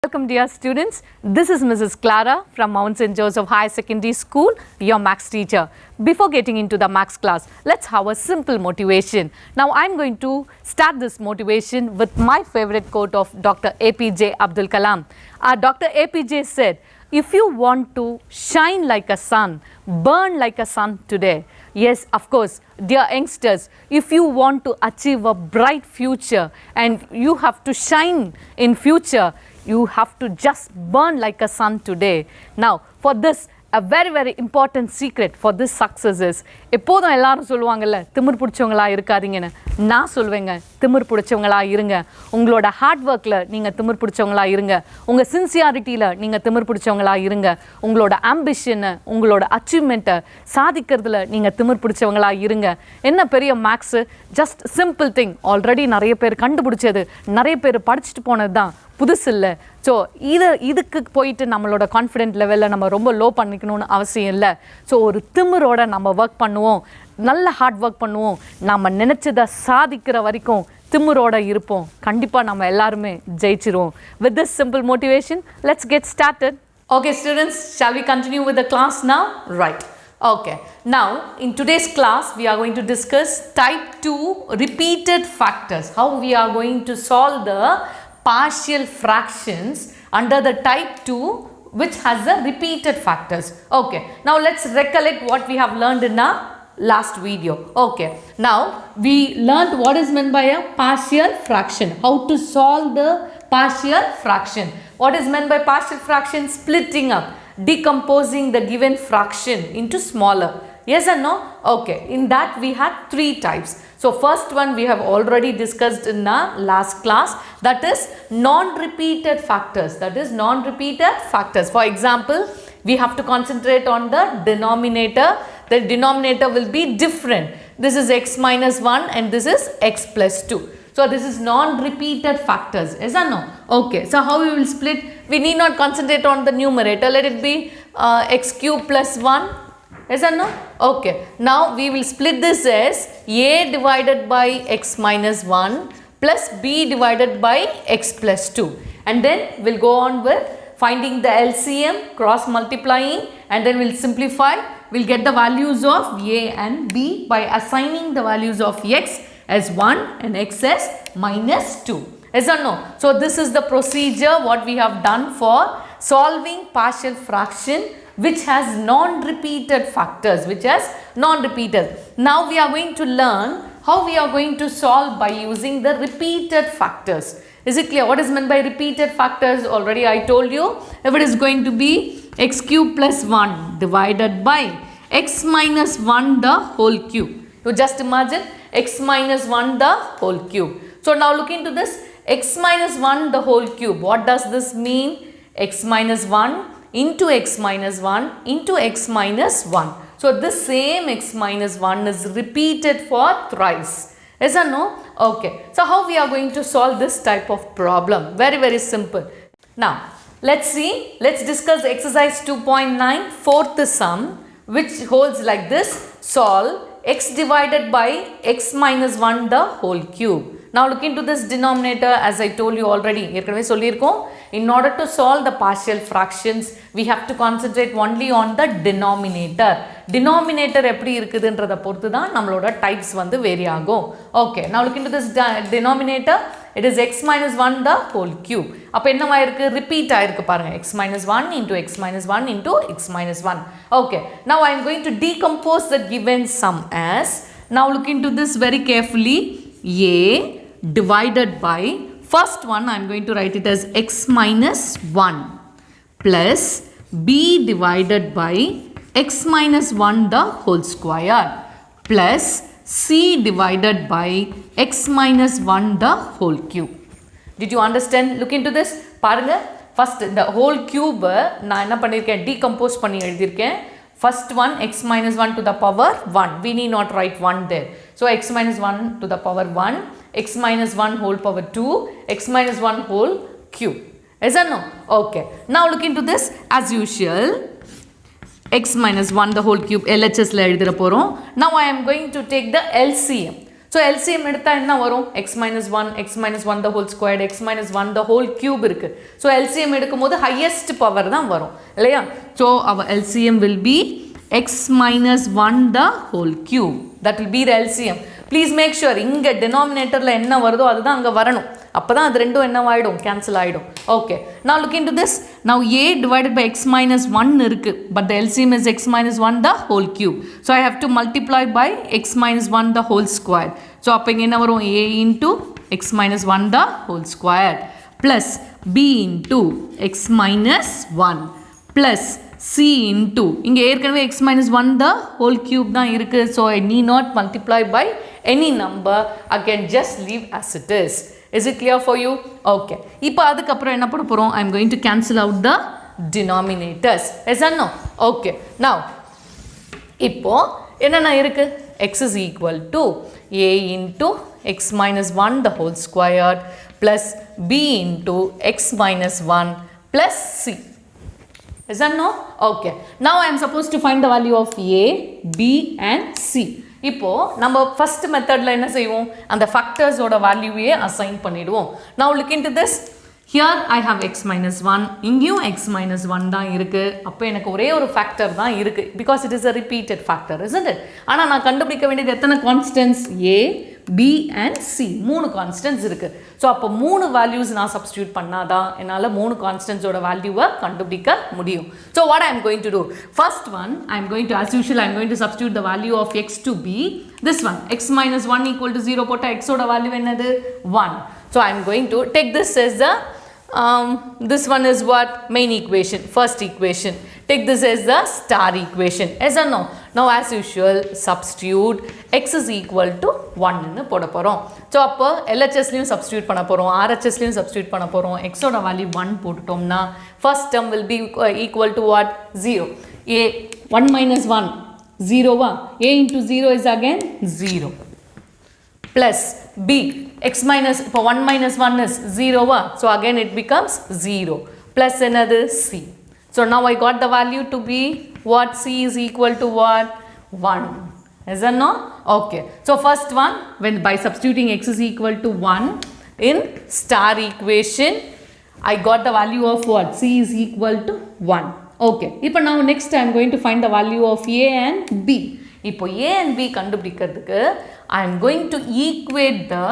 Welcome dear students, this is Mrs. Clara from Mount St. Joseph High Secondary School, your Maths teacher. Before getting into the Maths class, let's have a simple motivation. Now I'm going to start this motivation with my favorite quote of Dr. APJ Abdul Kalam. Dr. APJ said, if you want to shine like a sun, burn like a sun today. Yes, of course, dear youngsters, if you want to achieve a bright future and you have to shine in future, you have to just burn like a sun today. Now, for this, a very important secret for this success is, எப்போதும் எல்லாரும் சொல்லுவாங்கல்ல திமிர் பிடிச்சவங்களா இருக்காதீங்கன்னு. நான் சொல்வேங்க, திமிர் பிடிச்சவங்களா இருங்க. உங்களோட heart ஒர்க்கில் நீங்கள் திமிர் பிடிச்சவங்களா இருங்க. உங்கள் சின்சியாரிட்டியில் நீங்கள் திமிர் பிடிச்சவங்களா இருங்க. உங்களோட ஆம்பிஷனை, உங்களோட அச்சீவ்மெண்ட்டை சாதிக்கிறதுல நீங்கள் திமிர் பிடிச்சவங்களா இருங்க. என்ன பெரிய maths, just simple thing. Already நிறைய பேர் கண்டுபிடிச்சது, நிறைய பேர் படிச்சுட்டு போனது தான், புதுசு இல்லை. ஸோ இதுக்கு போயிட்டு நம்மளோட கான்ஃபிடென்ட் லெவலில் நம்ம ரொம்ப லோ பண்ணிக்கணும்னு அவசியம் இல்லை. ஸோ ஒரு திமிரோட நம்ம ஒர்க் பண்ணுவோம், நல்ல ஹார்ட் ஒர்க் பண்ணுவோம், நம்ம நினச்சதை சாதிக்கிற வரைக்கும் திமிரோட இருப்போம். கண்டிப்பாக நம்ம எல்லாருமே ஜெயிச்சிருவோம். With this simple motivation, let's get started. Okay students, shall we continue with the class now? Right. Okay. Now, in today's class, we are going to discuss type 2 repeated factors. How we are going to solve the partial fractions under the type 2 which has the repeated factors. Okay, now let's recollect what we have learned in our last video. Okay, now we learned what is meant by a partial fraction, how to solve the partial fraction. What is meant by partial fraction? Splitting up, decomposing the given fraction into smaller. Yes or no? Okay, in that we had three types. So first one we have already discussed in the last class, that is non-repeated factors. That is non-repeated factors. For example, we have to concentrate on the denominator. The denominator will be different. This is x minus 1 and this is x plus 2. So this is non-repeated factors. Yes or no? Okay, so how we will split? We need not concentrate on the numerator. Let it be x cube plus 1. Yes or no? Okay. Now we will split this as a divided by x minus 1 plus b divided by x plus 2. And then we'll go on with finding the LCM, cross multiplying, and then we'll simplify. We'll get the values of a and b by assigning the values of x as 1 and x as minus 2. Yes or no? So this is the procedure what we have done for solving partial fraction which has non-repeated factors, which has non-repeated. Now we are going to learn how we are going to solve by using the repeated factors. Is it clear what is meant by repeated factors? Already I told you, if it is going to be x cube plus 1 divided by x minus 1 the whole cube. You just imagine x minus 1 the whole cube. So now look into this, x minus 1 the whole cube. What does this mean? X minus 1 into x minus 1 into x minus 1. So this same x minus 1 is repeated for thrice. Yes or no? Okay. So how we are going to solve this type of problem? Very simple. Now let's see. Let's discuss exercise 2.9 fourth sum, which holds like this. Solve x divided by x minus 1 the whole cube. Now look into this denominator. As I told you already, in order to solve the partial fractions, we have to concentrate only on the denominator. Denominator eppadi irukudundradha porthu dhaan nammaloda types vandu vary agum. Okay, now look into this denominator. It is x minus 1 the whole cube. அப்ப என்னவா இருக்கு? repeat ஆயிருக்கு பாருங்க. x minus 1 into x minus 1 into x minus 1. Okay, now I am going to decompose the given sum as, now look into this very carefully, a divided by, first one I am going to write it as x minus 1 plus b divided by x minus 1 the whole square plus c divided by x minus 1 the whole cube. Did you understand? Look into this. பாருங்க, first the whole cube நான் என்ன பண்ணிருக்கேன், decompose பண்ணி எழுதிருக்கேன். First one x minus 1 to the power 1. We need not write 1 there. So x minus 1 to the power 1, x minus 1 whole power 2, x minus 1 whole cube. Yes or no? Okay. Now look into this as usual. X minus 1 the whole cube LHS la எழுதிர போறோம். Now I am going to take the LCM. So LCM எடுத்தா என்ன வரும்? x minus 1, x minus 1 the whole squared, x minus 1 the whole cube இருக்கு. So LCM எடுக்கும்போது highest power தான் வரும் இல்லையா? So our LCM will be x minus 1 the whole cube. That will be the LCM. Please make sure இங்க denominatorல என்ன வருதோ அதுதான் அங்க வரணும். அப்பதான் அது ரெண்டும் என்ன ஆயிடும்? கேன்சல் ஆயிடும். Okay. Now look into this. Now a divided by x minus 1 இருக்கு. But the LCM is x minus 1 the whole cube. So I have to multiply by x minus 1 the whole square. So அப்ப இங்க என்ன வரும்? a into x minus 1 the whole square plus b into x minus 1 plus c into இங்க ஏற்கனவே x minus 1 the whole cube தான் இருக்கு. So I need not multiply by any number. I can just leave as it is. Is it clear for you? Okay. இப்போ அதுக்கு அப்புறம் என்ன பண்ண போறோம்? I am going to cancel out the denominators. Yes or no? Okay. Now இப்போ என்னென்ன இருக்கு? X is equal to a into x minus 1 the whole squared plus b into x minus 1 plus c. Is that no? Okay. Now I am supposed to find the value of a, b and c. இப்போ நம்ம first methodல என்ன செய்வோம்? அந்த factors ஓட வேல்யூவே assign பண்ணிடுவோம். Now look into this. Here I have x minus 1. இங்கேயும் x minus 1 தான் இருக்கு. அப்போ எனக்கு ஒரே ஒரு factor தான் இருக்கு. Because it is a repeated factor, isn't it? ஆனா நான் கண்டுபிடிக்க வேண்டியது எத்தனை constants? A, B and C. மூணு constants இருக்கு. So அப்போ மூணு values நான் substitute பண்ணாதான் என்னால மூணு constants ஓட வேல்யூவை கண்டுபிடிக்க முடியும். So what I am going to do? First one, I am going to, as usual, I am going to substitute the value of x to B. This one, x minus 1 equal to 0 போட்டா x ஓட value என்னது? 1. So I am going to take this as the this one is what? Main equation, first equation. Take this as the star equation. Yes or no? Now as usual, substitute x is equal to 1 ன்னு போட போறோம். So அப்போ LHS லையும் substitute பண்ண போறோம், RHS லையும் substitute பண்ண போறோம். x ஓட value 1 போட்டுட்டோம்னா first term will be equal to what? 0. A 1 minus 1 0 வா? A into 0 is again 0. Plus b x minus, இப்போ 1 minus 1 is 0 வா? So again it becomes 0 plus another c. So now I got the value to be what? C is equal to what? 1. Is that no? Okay. So first one, when by substituting x is equal to 1 in star equation, I got the value of what? C is equal to 1. Okay. இப்போ now next I am going to find the value of a and b. இப்போ a and b கண்டுபிடிக்கிறதுக்கு I am going to equate the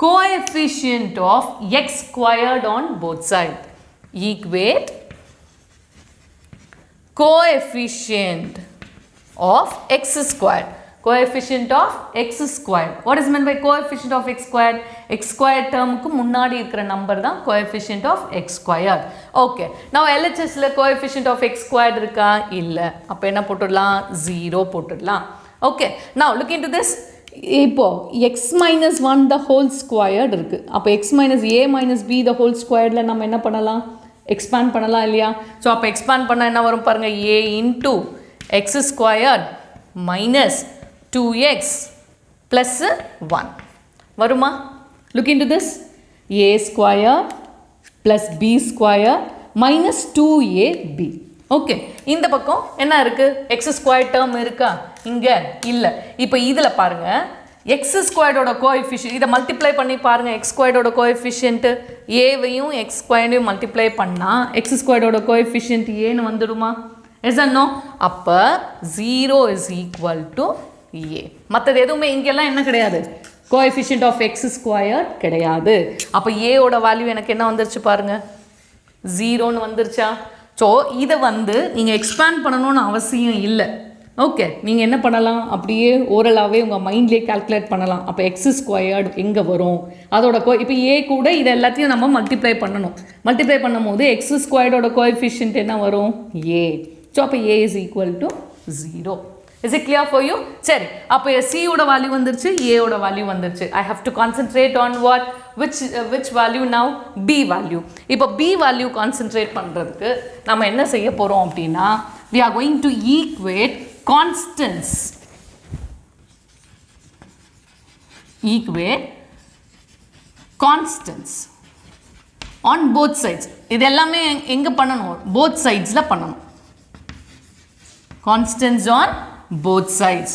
coefficient of x squared on both sides. Equate coefficient of x squared. Coefficient of x squared. What is meant by coefficient of x squared? X squared term க்கு முன்னாடி இருக்கிற number தான் coefficient of x squared. Okay. Now LHS ல coefficient of x squared இருக்கா? இல்ல. அப்ப என்ன போட்டுடலாம்? 0 போட்டுடலாம். Okay. Now look into this. இப்போ x minus 1 the whole squared இருக்கு. அப்போ x minus a minus b the whole squaredல நம்ம என்ன பண்ணலாம்? expand பண்ணலாம் இல்லையா? ஸோ அப்போ expand பண்ணால் என்ன வரும் பாருங்க? a into x squared minus 2x plus 1 வருமா? Look into this. a squared plus b squared minus 2ab. Okay, இந்த பக்கம் என்ன இருக்கு? x ஸ்கொயர் டேர்ம் இருக்கா? இங்க இல்ல. இப்போ இதுல பாருங்க, x ஸ்கொயர்டோட கோஎஃபிஷியன்ட் இதை மல்டிப்ளை பண்ணி பாருங்க. x ஸ்கொயர்டோட கோஎஃபிஷியன்ட் a வையும் x ஸ்கொயரையும் மல்டிப்ளை பண்ணா x ஸ்கொயர்டோட கோஎஃபிஷியன்ட் a ன்னு வந்துடுமா? Yes or no? அப்ப 0 is equal to a. மற்றது எதுவுமே இங்கெல்லாம் என்ன கிடையாது? கோஎஃபிஷியன்ட் ஆஃப் x ஸ்கொயர் கிடையாது. அப்ப a ஓட வேல்யூ எனக்கு என்ன வந்துருச்சு பாருங்க? 0ன்னு வந்துருச்சா? ஸோ இதை வந்து நீங்கள் எக்ஸ்பேண்ட் பண்ணணும்னு அவசியம் இல்லை. ஓகே, நீங்கள் என்ன பண்ணலாம்? அப்படியே ஓரலாகவே உங்கள் மைண்ட்லேயே கால்குலேட் பண்ணலாம். அப்போ எக்ஸ் ஸ்கொயர்டு எங்கே வரும்? அதோட இப்போ ஏ கூட இதை எல்லாத்தையும் நம்ம மல்டிப்ளை பண்ணணும். மல்டிப்ளை பண்ணும் போது எக்ஸ் ஸ்கொயர்டோட கோஎஃபிஷியன்ட் என்ன வரும்? ஏ. ஸோ அப்போ A is equal to 0. Is it clear for you? சரி, அப்போ C ஓட வேல்யூ வந்துருச்சு, A ஓட வேல்யூ வந்துருச்சு. I have to concentrate on what? Which value now? B value. இப்போ B value concentrate பண்ணுறதுக்கு நம்ம என்ன செய்ய போகிறோம் அப்படின்னா, we are going to equate constants. Equate constants on both sides. இது எல்லாமே எங்கே பண்ணணும்? Both sidesல பண்ணணும். Constants on both sides.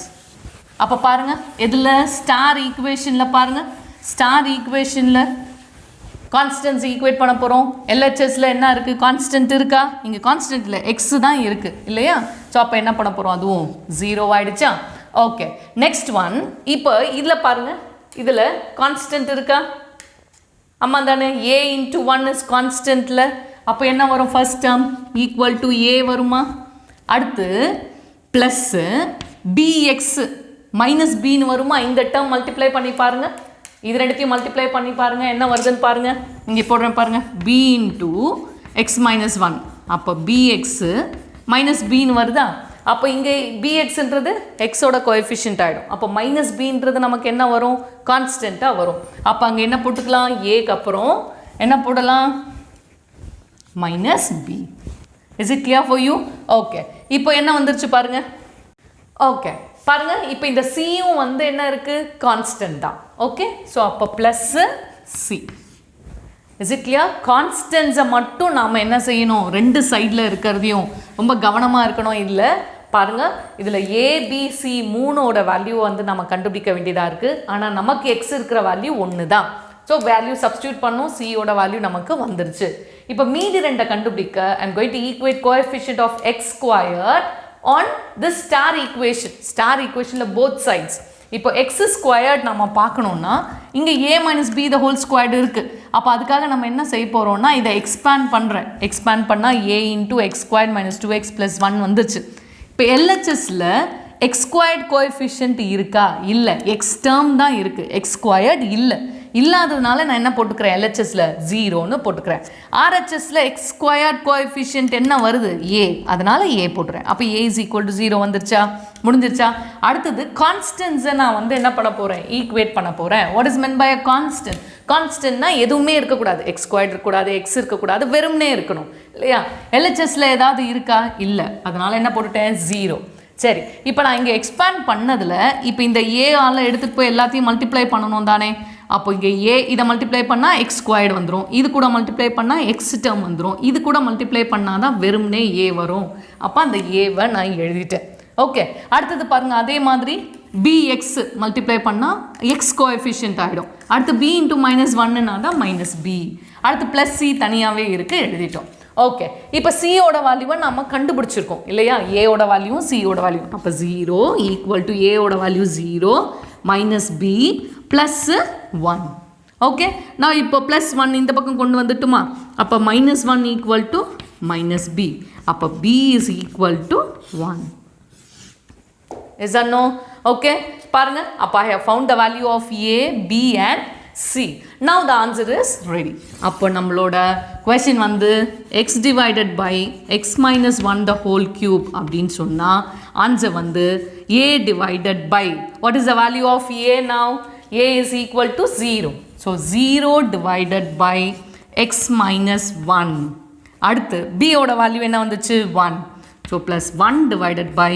அப்போ பாருங்க இதில் ஸ்டார் ஈக்குவேஷனில் பாருங்க ஸ்டார் ஈக்குவேஷனில் கான்ஸ்டன்ஸ் ஈக்குவேட் பண்ண போகிறோம். எல்ஹெச்எஸில் என்ன இருக்குது கான்ஸ்டன்ட் இருக்கா? இங்கே கான்ஸ்டன்ட் இல்லை எக்ஸ் தான் இருக்குது இல்லையா? ஸோ அப்போ என்ன பண்ண போகிறோம் அதுவும் 0 ஆகிடுச்சா? Okay next one. இப்போ இதில் பாருங்கள் இதில் கான்ஸ்டன்ட் இருக்கா? ஆமாம் தானே? a into 1 இஸ் கான்ஸ்டன்ட்டில். அப்போ என்ன வரும்? First term equal to a வருமா? அடுத்து ப்ளஸ்ஸு bx மைனஸ் பின்னு வருமா? இந்த டேர்ம் மல்டிப்ளை பண்ணி பாருங்கள். இது ரெண்டுத்தையும் மல்டிப்ளை பண்ணி பாருங்கள் என்ன வருதுன்னு பாருங்கள். இங்கே போடுறேன் பாருங்கள் b into x minus 1. அப்போ bx மைனஸ் பின்னு வருதா? அப்போ இங்கே bxன்றது எக்ஸோட கோஎஃபிஷியன்ட் ஆகிடும். அப்போ மைனஸ் பின்றது நமக்கு என்ன வரும்? கான்ஸ்டண்ட்டாக வரும். அப்போ அங்கே என்ன போட்டுக்கலாம்? ஏக்கு அப்புறம் என்ன போடலாம்? Minus b. Is it clear for you? Okay இப்போ என்ன வந்துருச்சு பாருங்கள். ஓகே பாருங்க இப்போ இந்த சியும் வந்து என்ன இருக்குது? கான்ஸ்டன்ட் தான். ஓகே ஸோ அப்போ plus C. Is it clear? கான்ஸ்டன்ஸை மட்டும் நாம் என்ன செய்யணும்? ரெண்டு சைடில் இருக்கிறதையும் ரொம்ப கவனமாக இருக்கணும். இல்லை பாருங்கள் இதில் ஏபிசி 3ஓட வேல்யூ வந்து நம்ம கண்டுபிடிக்க வேண்டியதாக இருக்குது. ஆனால் நமக்கு எக்ஸ் இருக்கிற வேல்யூ 1 தான். ஸோ வேல்யூ சப்ஸ்டியூட் பண்ணோம், சியோட வேல்யூ நமக்கு வந்துருச்சு. இப்போ மீதி ரெண்டை கண்டுபிடிக்க I'm going to equate coefficient of x squared on this star equation both sides. இப்போ x squared நம்ம பார்க்கணும்னா இங்கே a minus b the whole squared இருக்கு. அப்போ அதுக்காக நம்ம என்ன செய்ய போகிறோம்னா இதை எக்ஸ்பேண்ட் பண்ணுறேன். எக்ஸ்பேண்ட் பண்ணால் a into x squared minus 2x plus 1 வந்துச்சு. இப்போ LHSல x squared கோஎஃபிஷியன்ட் இருக்கா? இல்லை, x term தான் இருக்குது, x squared இல்லை. இல்லாததுனால நான் என்ன போட்டுக்கிறேன்? LHSல 0ன்னு போட்டுக்கிறேன். RHSல x squared கோஎஃபிஷியன்ட் என்ன வருது? a. அதனால a போட்டுறேன். அப்போ a is equal to 0 வந்துருச்சா? முடிஞ்சிருச்சா? அடுத்தது கான்ஸ்டன்ஸை நான் வந்து என்ன பண்ண போகிறேன்? ஈக்குவேட் பண்ண போகிறேன். What is meant by a constant? கான்ஸ்டன்ட்னா எதுவுமே இருக்கக்கூடாது. x squared இருக்கக்கூடாது, x இருக்கக்கூடாது, வெறும்னே இருக்கணும் இல்லையா? LHSல ஏதாவது இருக்கா? இல்லை. அதனால என்ன போட்டுட்டேன்? 0. சரி இப்போ நான் இங்கே எக்ஸ்பேண்ட் பண்ணதில் இப்போ இந்த ஏஆல் எடுத்துகிட்டு போய் எல்லாத்தையும் மல்டிப்ளை பண்ணணும் தானே? அப்போ இங்கே ஏ இதை மல்டிப்ளை பண்ணால் எக்ஸ் ஸ்கொயர்டு வந்துடும், இது கூட மல்டிப்ளை பண்ணால் எக்ஸ் டேர்ம் வந்துடும், இது கூட மல்டிப்ளை பண்ணால் தான் வெறும்னே ஏ வரும். அப்போ அந்த ஏவை நான் எழுதிட்டேன். ஓகே அடுத்தது பாருங்கள் அதே மாதிரி bx மல்டிப்ளை பண்ணால் எக்ஸ் கோஎஃபிஷியன்ட் ஆகிடும். அடுத்து b இன்ட்டு -1னா தான் -b. அடுத்து ப்ளஸ் சி தனியாகவே இருக்குது, எழுதிட்டோம். ஓகே இப்போ சியோட வேல்யூவை நம்ம கண்டுபிடிச்சிருக்கோம் இல்லையா? ஏயோட வேல்யூவும் சியோட வேல்யூ. அப்போ 0 ஈக்குவல் டு ஏயோட value 0 minus B plus 1. Okay நான் இப்போ +1 இந்த பக்கம் கொண்டு வந்துட்டுமா? அப்போ -1 ஈக்குவல் டு -b. அப்போ b is equal to 1. Is or no? Okay பாருங்க அப்போ I have found the value of a, b and c. Now the answer is ready. அப்போ நம்மளோட question வந்து x divided by x minus 1 the whole cube அப்படின்னு சொன்னால் answer வந்து a divided by what is the value of a now? a is equal to 0. So 0 divided by x minus 1. அடுத்து b ஓட value என்ன வந்துச்சு? 1. So plus 1 divided by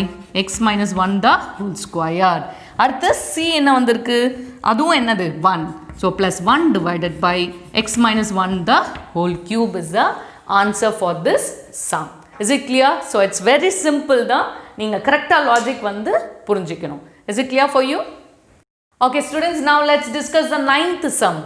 x minus 1 the whole square. அடுத்து c என்ன வந்திருக்கு? அதுவும் என்னது? 1. So plus 1 divided by x minus 1 the whole cube is the answer for this sum. Is it clear? So it's very simple தான். நீங்கள் கரெக்டாக logic வந்து புரிஞ்சிக்கணும். Is it clear for you? Okay students, now let's discuss the 9th sum.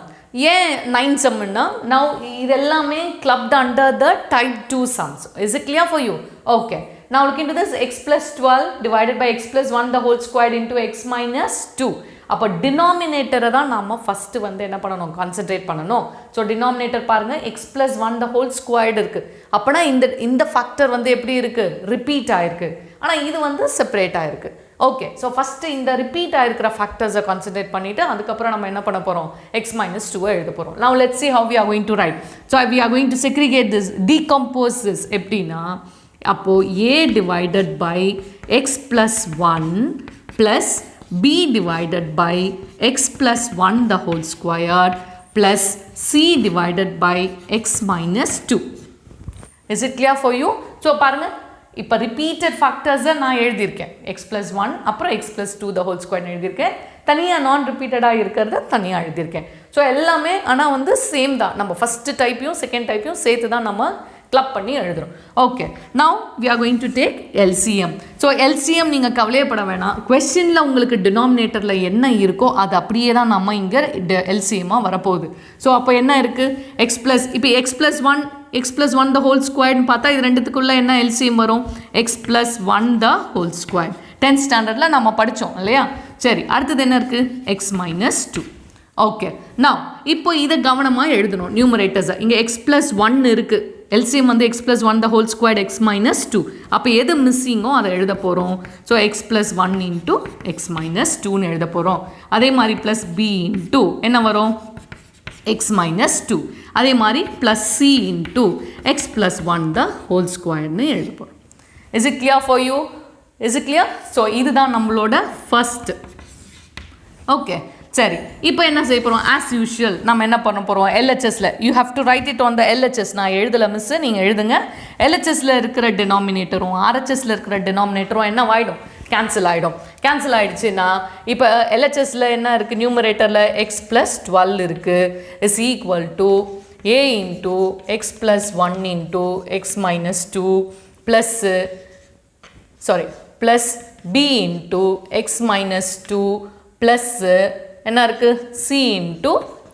ஏன் 9th sum னா now இது எல்லாமே clubbed under the type 2 sums. Is it clear for you? Okay. Now look into this x plus 12 divided by x plus 1 the whole squared into x minus 2. அப்போ டினாமினேட்டரை தான் நம்ம first வந்து என்ன பண்ணணும்? Concentrate பண்ணணும். ஸோ டினாமினேட்டர் பாருங்கள் X plus 1 the whole squared இருக்குது. அப்போனா இந்த ஃபேக்டர் வந்து எப்படி இருக்குது? ரிப்பீட் ஆகிருக்கு. ஆனால் இது வந்து செப்பரேட் ஆகிருக்கு. ஓகே ஸோ ஃபஸ்ட்டு இந்த ரிப்பீட் ஆகிருக்கிற ஃபேக்டர்ஸை கான்சென்ட்ரேட் பண்ணிவிட்டு அதுக்கப்புறம் நம்ம என்ன பண்ண போகிறோம்? x minus 2 எழுத போகிறோம். Now let's see how we are going to write. So we are going to segregate this, decompose this. எப்படின்னா அப்போது a divided by x plus 1 plus b divided by x plus 1 the whole square plus c divided by x minus 2. Is it clear for you? So பாருங்க இப்போ repeated factors நான் எழுதியிருக்கேன். x plus 1 அப்புறம் x plus 2 the whole square எழுதியிருக்கேன். தனியாக நான் ரிப்பீட்டடாக இருக்கிறத தனியாக எழுதியிருக்கேன். ஸோ எல்லாமே ஆனால் வந்து சேம் தான். நம்ம ஃபஸ்ட்டு டைப்பையும் செகண்ட் டைப்பையும் சேர்த்து தான் நம்ம கிளப் பண்ணி எழுதுறோம். Okay, now we are going to take LCM. So LCM நீங்கள் கவலையப்பட வேணாம், கொஸ்டினில் உங்களுக்கு டினாமினேட்டரில் என்ன இருக்கோ அது அப்படியே தான் நம்ம இங்கே எல்சிஎம்மாக வரப்போகுது. ஸோ அப்போ என்ன இருக்குது, எக்ஸ் ப்ளஸ், இப்போ X plus one the whole ஸ்கொயர்னு பார்த்தா இது ரெண்டுத்துக்குள்ளே என்ன எல்சிஎம் வரும், X plus one the whole square. 10th ஸ்டாண்டர்டில் நம்ம படித்தோம் இல்லையா. சரி, அடுத்தது என்ன இருக்குது, எக்ஸ் மைனஸ் 2. ஓகே, நான் இப்போ இதை கவனமாக எழுதணும். நியூமரேட்டர்ஸை இங்கே எக்ஸ் ப்ளஸ் ஒன் இருக்குது, எல்சிஎம் வந்து X plus one the whole square X minus 2. அப்போ எது மிஸ்ஸிங்கோ அதை எழுத போகிறோம். So X plus one into X minus 2ன்னு எழுத போகிறோம். அதே மாதிரி ப்ளஸ் பி இன்ட்டு என்ன வரும், எக்ஸ் மைனஸ் 2. அதே மாதிரி plus C into x plus one the whole ஸ்கொயர்னு எழுத போகிறோம். Is it clear for you? Is it clear? So இதுதான் நம்மளோட ஃபர்ஸ்ட். ஓகே, சரி, இப்போ என்ன செய்ய போகிறோம், ஆஸ் யூஷுவல் நம்ம என்ன பண்ண போகிறோம், எல்ஹெச்எஸில் you have to write it on the LHS. நான் எழுதலை மிஸ்ஸு, நீங்கள் எழுதுங்க. எல்ஹெச்எஸில் இருக்கிற டினாமினேட்டரும் ஆர்ஹெச்எஸில் இருக்கிற டினாமினேட்டரும் என்ன ஆகிடும், கேன்சல் ஆகிடும். கேன்சல் ஆகிடுச்சுன்னா இப்போ எல்ஹெச்எஸில் என்ன இருக்குது, நியூமரேட்டரில் எக்ஸ் ப்ளஸ் 12 இருக்குது, is equal to A into x plus one into X minus 2 plus B into X minus 2 plus என்ன இருக்குது, C into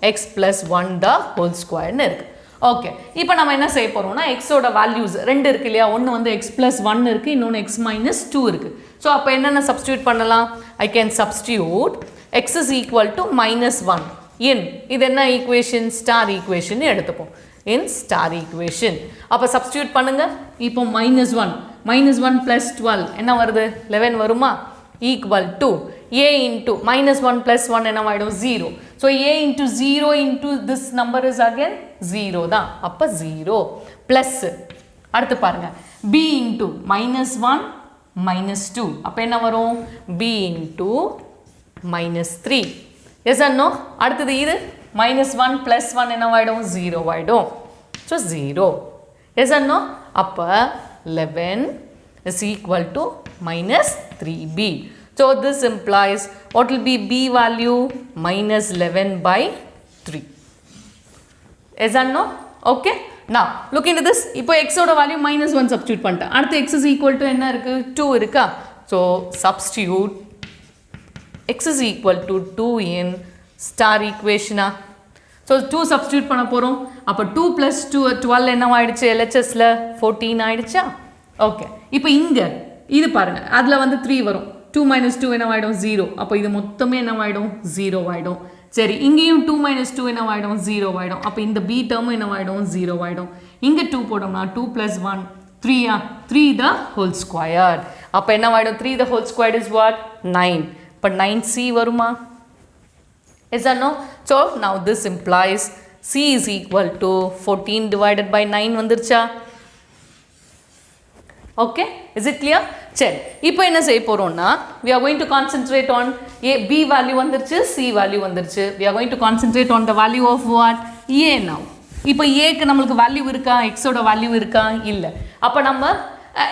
x plus one the whole ஸ்கொயர்னு இருக்குது. ஓகே, இப்போ நம்ம என்ன செய்ய போகிறோம்னா எக்ஸோட வேல்யூஸ் ரெண்டு இருக்குது இல்லையா, ஒன்று வந்து எக்ஸ் ப்ளஸ் ஒன் இருக்குது, இன்னொன்று எக்ஸ் மைனஸ் 2 இருக்குது. ஸோ அப்போ என்னென்ன சப்ஸ்டியூட் பண்ணலாம், I can substitute X is equal to -1 இன், இது என்ன ஈக்குவேஷன், ஸ்டார் ஈக்குவேஷன் எடுத்துப்போம், இன் ஸ்டார் ஈக்குவேஷன். அப்போ சப்ஸ்டியூட் பண்ணுங்கள். இப்போ -1 ப்ளஸ் 12 என்ன வருது, 11 வருமா, equal to a into -1 plus 1 என்ன ஆயிடும், 0. So a into 0 into this number is again 0 தான். அப்போ 0 plus அடுத்து பாருங்க b into -1 -2 அப்போ என்ன வரும், b into -3. yes or no? அடுத்தது இது -1 plus 1 என்ன ஆயிடும், 0 ஆயிடும். So 0. yes or no? அப்போ 11 is equal to -3b. So this implies what will be b value, -11/3. Yes or no? Okay. Now look into this. இப்போ x ஓட value -1 substitute பண்ணிட்டேன். அடுத்து x is equal to என்ன இருக்கு, 2 இருக்கா. So substitute x is equal to 2 in star equation. So 2 substitute பண்ண போறோம். அப்போ 2 plus 2 12 என்ன ஆயிடுச்சு, LHSல 14 ஆயிடுச்சா. ஓகே, இப்போ இங்க இது பாருங்க, அதுல வந்து 3 வரும், 2 minus 2 என்ன ஆயிடும், 0. அப்போ இது மொத்தமே என்ன ஆயிடும், 0 ஆயிடும். சரி, இங்கேயும் 2 minus 2 என்ன ஆயிடும், 0 ஆயிடும். அப்போ இந்த b term என்ன ஆயிடும், 0 ஆயிடும். இங்க 2 போட்டோம்னா 2 plus 1 3 the whole square. அப்போ என்ன ஆயிடும், 3 the whole square is what, 9. இப்போ 9c வருமா? Yes or no? So now this implies c is equal to 14 divided by 9 வந்துருச்சா? Okay, is it clear? சரி, இப்போ என்ன செய்ய போறோம்னா we are going to concentrate on b value வந்துருச்சு, c value வந்துருச்சு. we are going to concentrate on the value of what, a now. இப்போ a க்கு நமக்கு வேல்யூ இருக்கா, x ஓட வேல்யூ இருக்கா, இல்ல. அப்ப நம்ம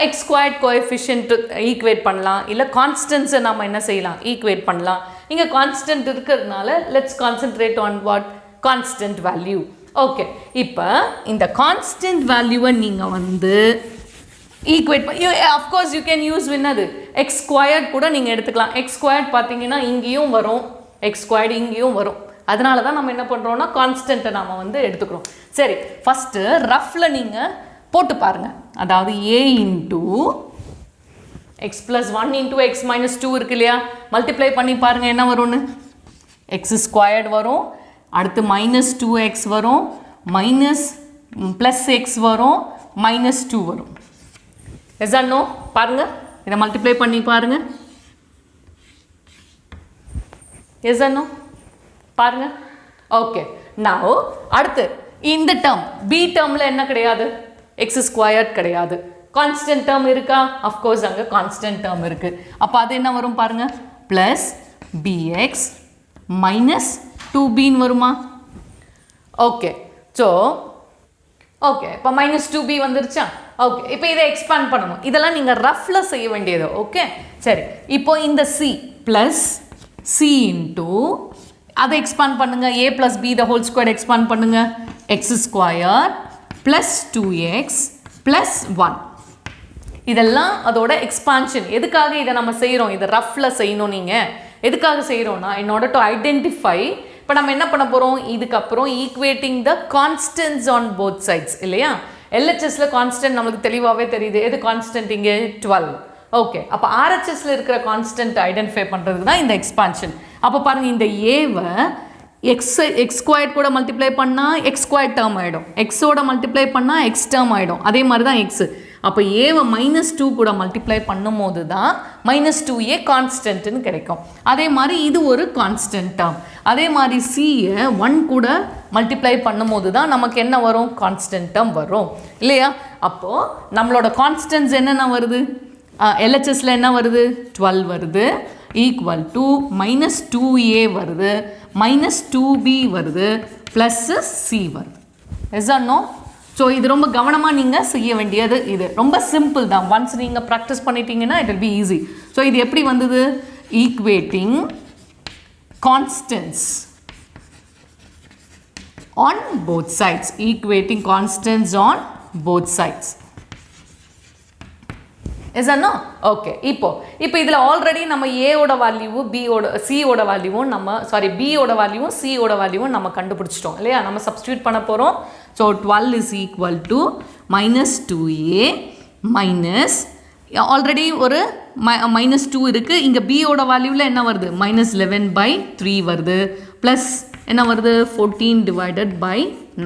x squared coefficient ஈக்குவேட் பண்ணலாம், இல்ல கான்ஸ்டன்ட்ஸை நம்ம என்ன செய்யலாம், ஈக்குவேட் பண்ணலாம். இங்க கான்ஸ்டன்ட் இருக்கிறதுனால let's concentrate on what, constant value. Okay, இப்போ இந்த கான்ஸ்டன்ட் வேல்யூவை நீங்க வந்து equate of course you can use என்னது, x squared கூட நீங்கள் எடுத்துக்கலாம். x squared பார்த்தீங்கன்னா இங்கேயும் வரும், x squared இங்கேயும் வரும். அதனால தான் நம்ம என்ன பண்ணுறோம்னா கான்ஸ்டன்ட்டை நம்ம வந்து எடுத்துக்கிறோம். சரி, ஃபஸ்ட்டு ரஃப்பில் நீங்கள் போட்டு பாருங்கள். அதாவது a into x plus 1 into X minus 2 இருக்கு இல்லையா, மல்டிப்ளை பண்ணி பாருங்கள் என்ன வரும்னு. எக்ஸ் ஸ்கொயர்டு வரும், அடுத்து -2x வரும், +x வரும், -2 வரும். Yes or no? பாருங்க, இதை மல்டிப்ளை பண்ணி பாருங்க. Yes or no? பாருங்க. ஓகே, now அடுத்து இந்த டேர்ம் b டேர்ம்ல என்ன கிடையாது, x ஸ்கொயர்ட் கிடையாது. கான்ஸ்டன்ட் டேர்ம் இருக்கா, of course அங்க கான்ஸ்டன்ட் டேர்ம் இருக்கு. அப்ப அது என்ன வரும் பாருங்க, plus bx minus 2b ன்னு வருமா. ஓகே, ஸோ ஓகே, இப்போ -2b வந்துருச்சா. ஓகே, இப்போ இதை எக்ஸ்பேண்ட் பண்ணணும். இதெல்லாம் நீங்கள் ரஃப்பில் செய்ய வேண்டியது. ஓகே, சரி, இப்போ இந்த c ப்ளஸ் c இன்ட்டு அதை எக்ஸ்பேண்ட் பண்ணுங்க, a + b the whole square expand பண்ணுங்க, X square plus 2x plus 1. இதெல்லாம் அதோட எக்ஸ்பான்ஷன். எதுக்காக இதை நம்ம செய்கிறோம்? இதை ரஃப்பில் செய்யணும். நீங்கள் எதுக்காக செய்கிறோன்னா in order to identify. இப்போ நம்ம என்ன பண்ண போகிறோம்? இதுக்கப்புறம் equating the constants on both sides இல்லையா? LHSல கான்ஸ்டன்ட் நம்மளுக்கு தெளிவாகவே தெரியுது. எது கான்ஸ்டன்ட் இங்கே? 12. ஓகே, அப்போ RHSல இருக்கிற கான்ஸ்டன்ட் ஐடென்டிஃபை பண்ணுறதுக்கு தான் இந்த எக்ஸ்பான்ஷன். அப்போ பாருங்கள், இந்த ஏவை எக்ஸ் ஸ்கொயர்ட் கூட மல்டிப்ளை பண்ணால் எக்ஸ் ஸ்கொயர்ட் டேர்ம் ஆகிடும், எக்ஸோட மல்டிப்ளை பண்ணால் எக்ஸ் டேர்ம் ஆகிடும். அதே மாதிரி தான் எக்ஸு. அப்போ ஏவை -2 கூட மல்டிப்ளை பண்ணும்போது தான் -2a கான்ஸ்டன்ட்னு கிடைக்கும். அதே மாதிரி இது ஒரு கான்ஸ்டன்ட் டேர்ம். அதே மாதிரி சியை 1 கூட மல்டிப்ளை பண்ணும்போது தான் நமக்கு என்ன வரும்? கான்ஸ்டன்ட் டேர்ம் வரும் இல்லையா? அப்போது நம்மளோட கான்ஸ்டன்ட்ஸ் என்னென்ன வருது? LHSல என்ன வருது? 12 வருது, ஈக்குவல் டு -2a வருது, -2b வருது, ப்ளஸ் c வருது. Yes or no? ஸோ இது ரொம்ப கவனமாக நீங்கள் செய்ய வேண்டியது. இது ரொம்ப சிம்பிள் தான். ஒன்ஸ் நீங்கள் ப்ராக்டிஸ் பண்ணிட்டீங்கன்னா it will be easy. So இது எப்படி வந்தது? Equating constants on both sides. Equating constants on both sides. Is அண்ணா? ஓகே, இப்போ இதில் ஆல்ரெடி நம்ம ஏவோட வேல்யூவும் சியோட வேல்யூவும் பியோட வேல்யூவும் சியோட வேல்யூவும் நம்ம கண்டுபிடிச்சிட்டோம் இல்லையா? நம்ம சப்ஸ்டியூட் பண்ண போகிறோம். So 12 is equal to -2a minus already ஒரு -2 இருக்குது. இங்கே பியோட வேல்யூவில் என்ன வருது? -11/3 வருது, ப்ளஸ் என்ன வருது? 14 divided by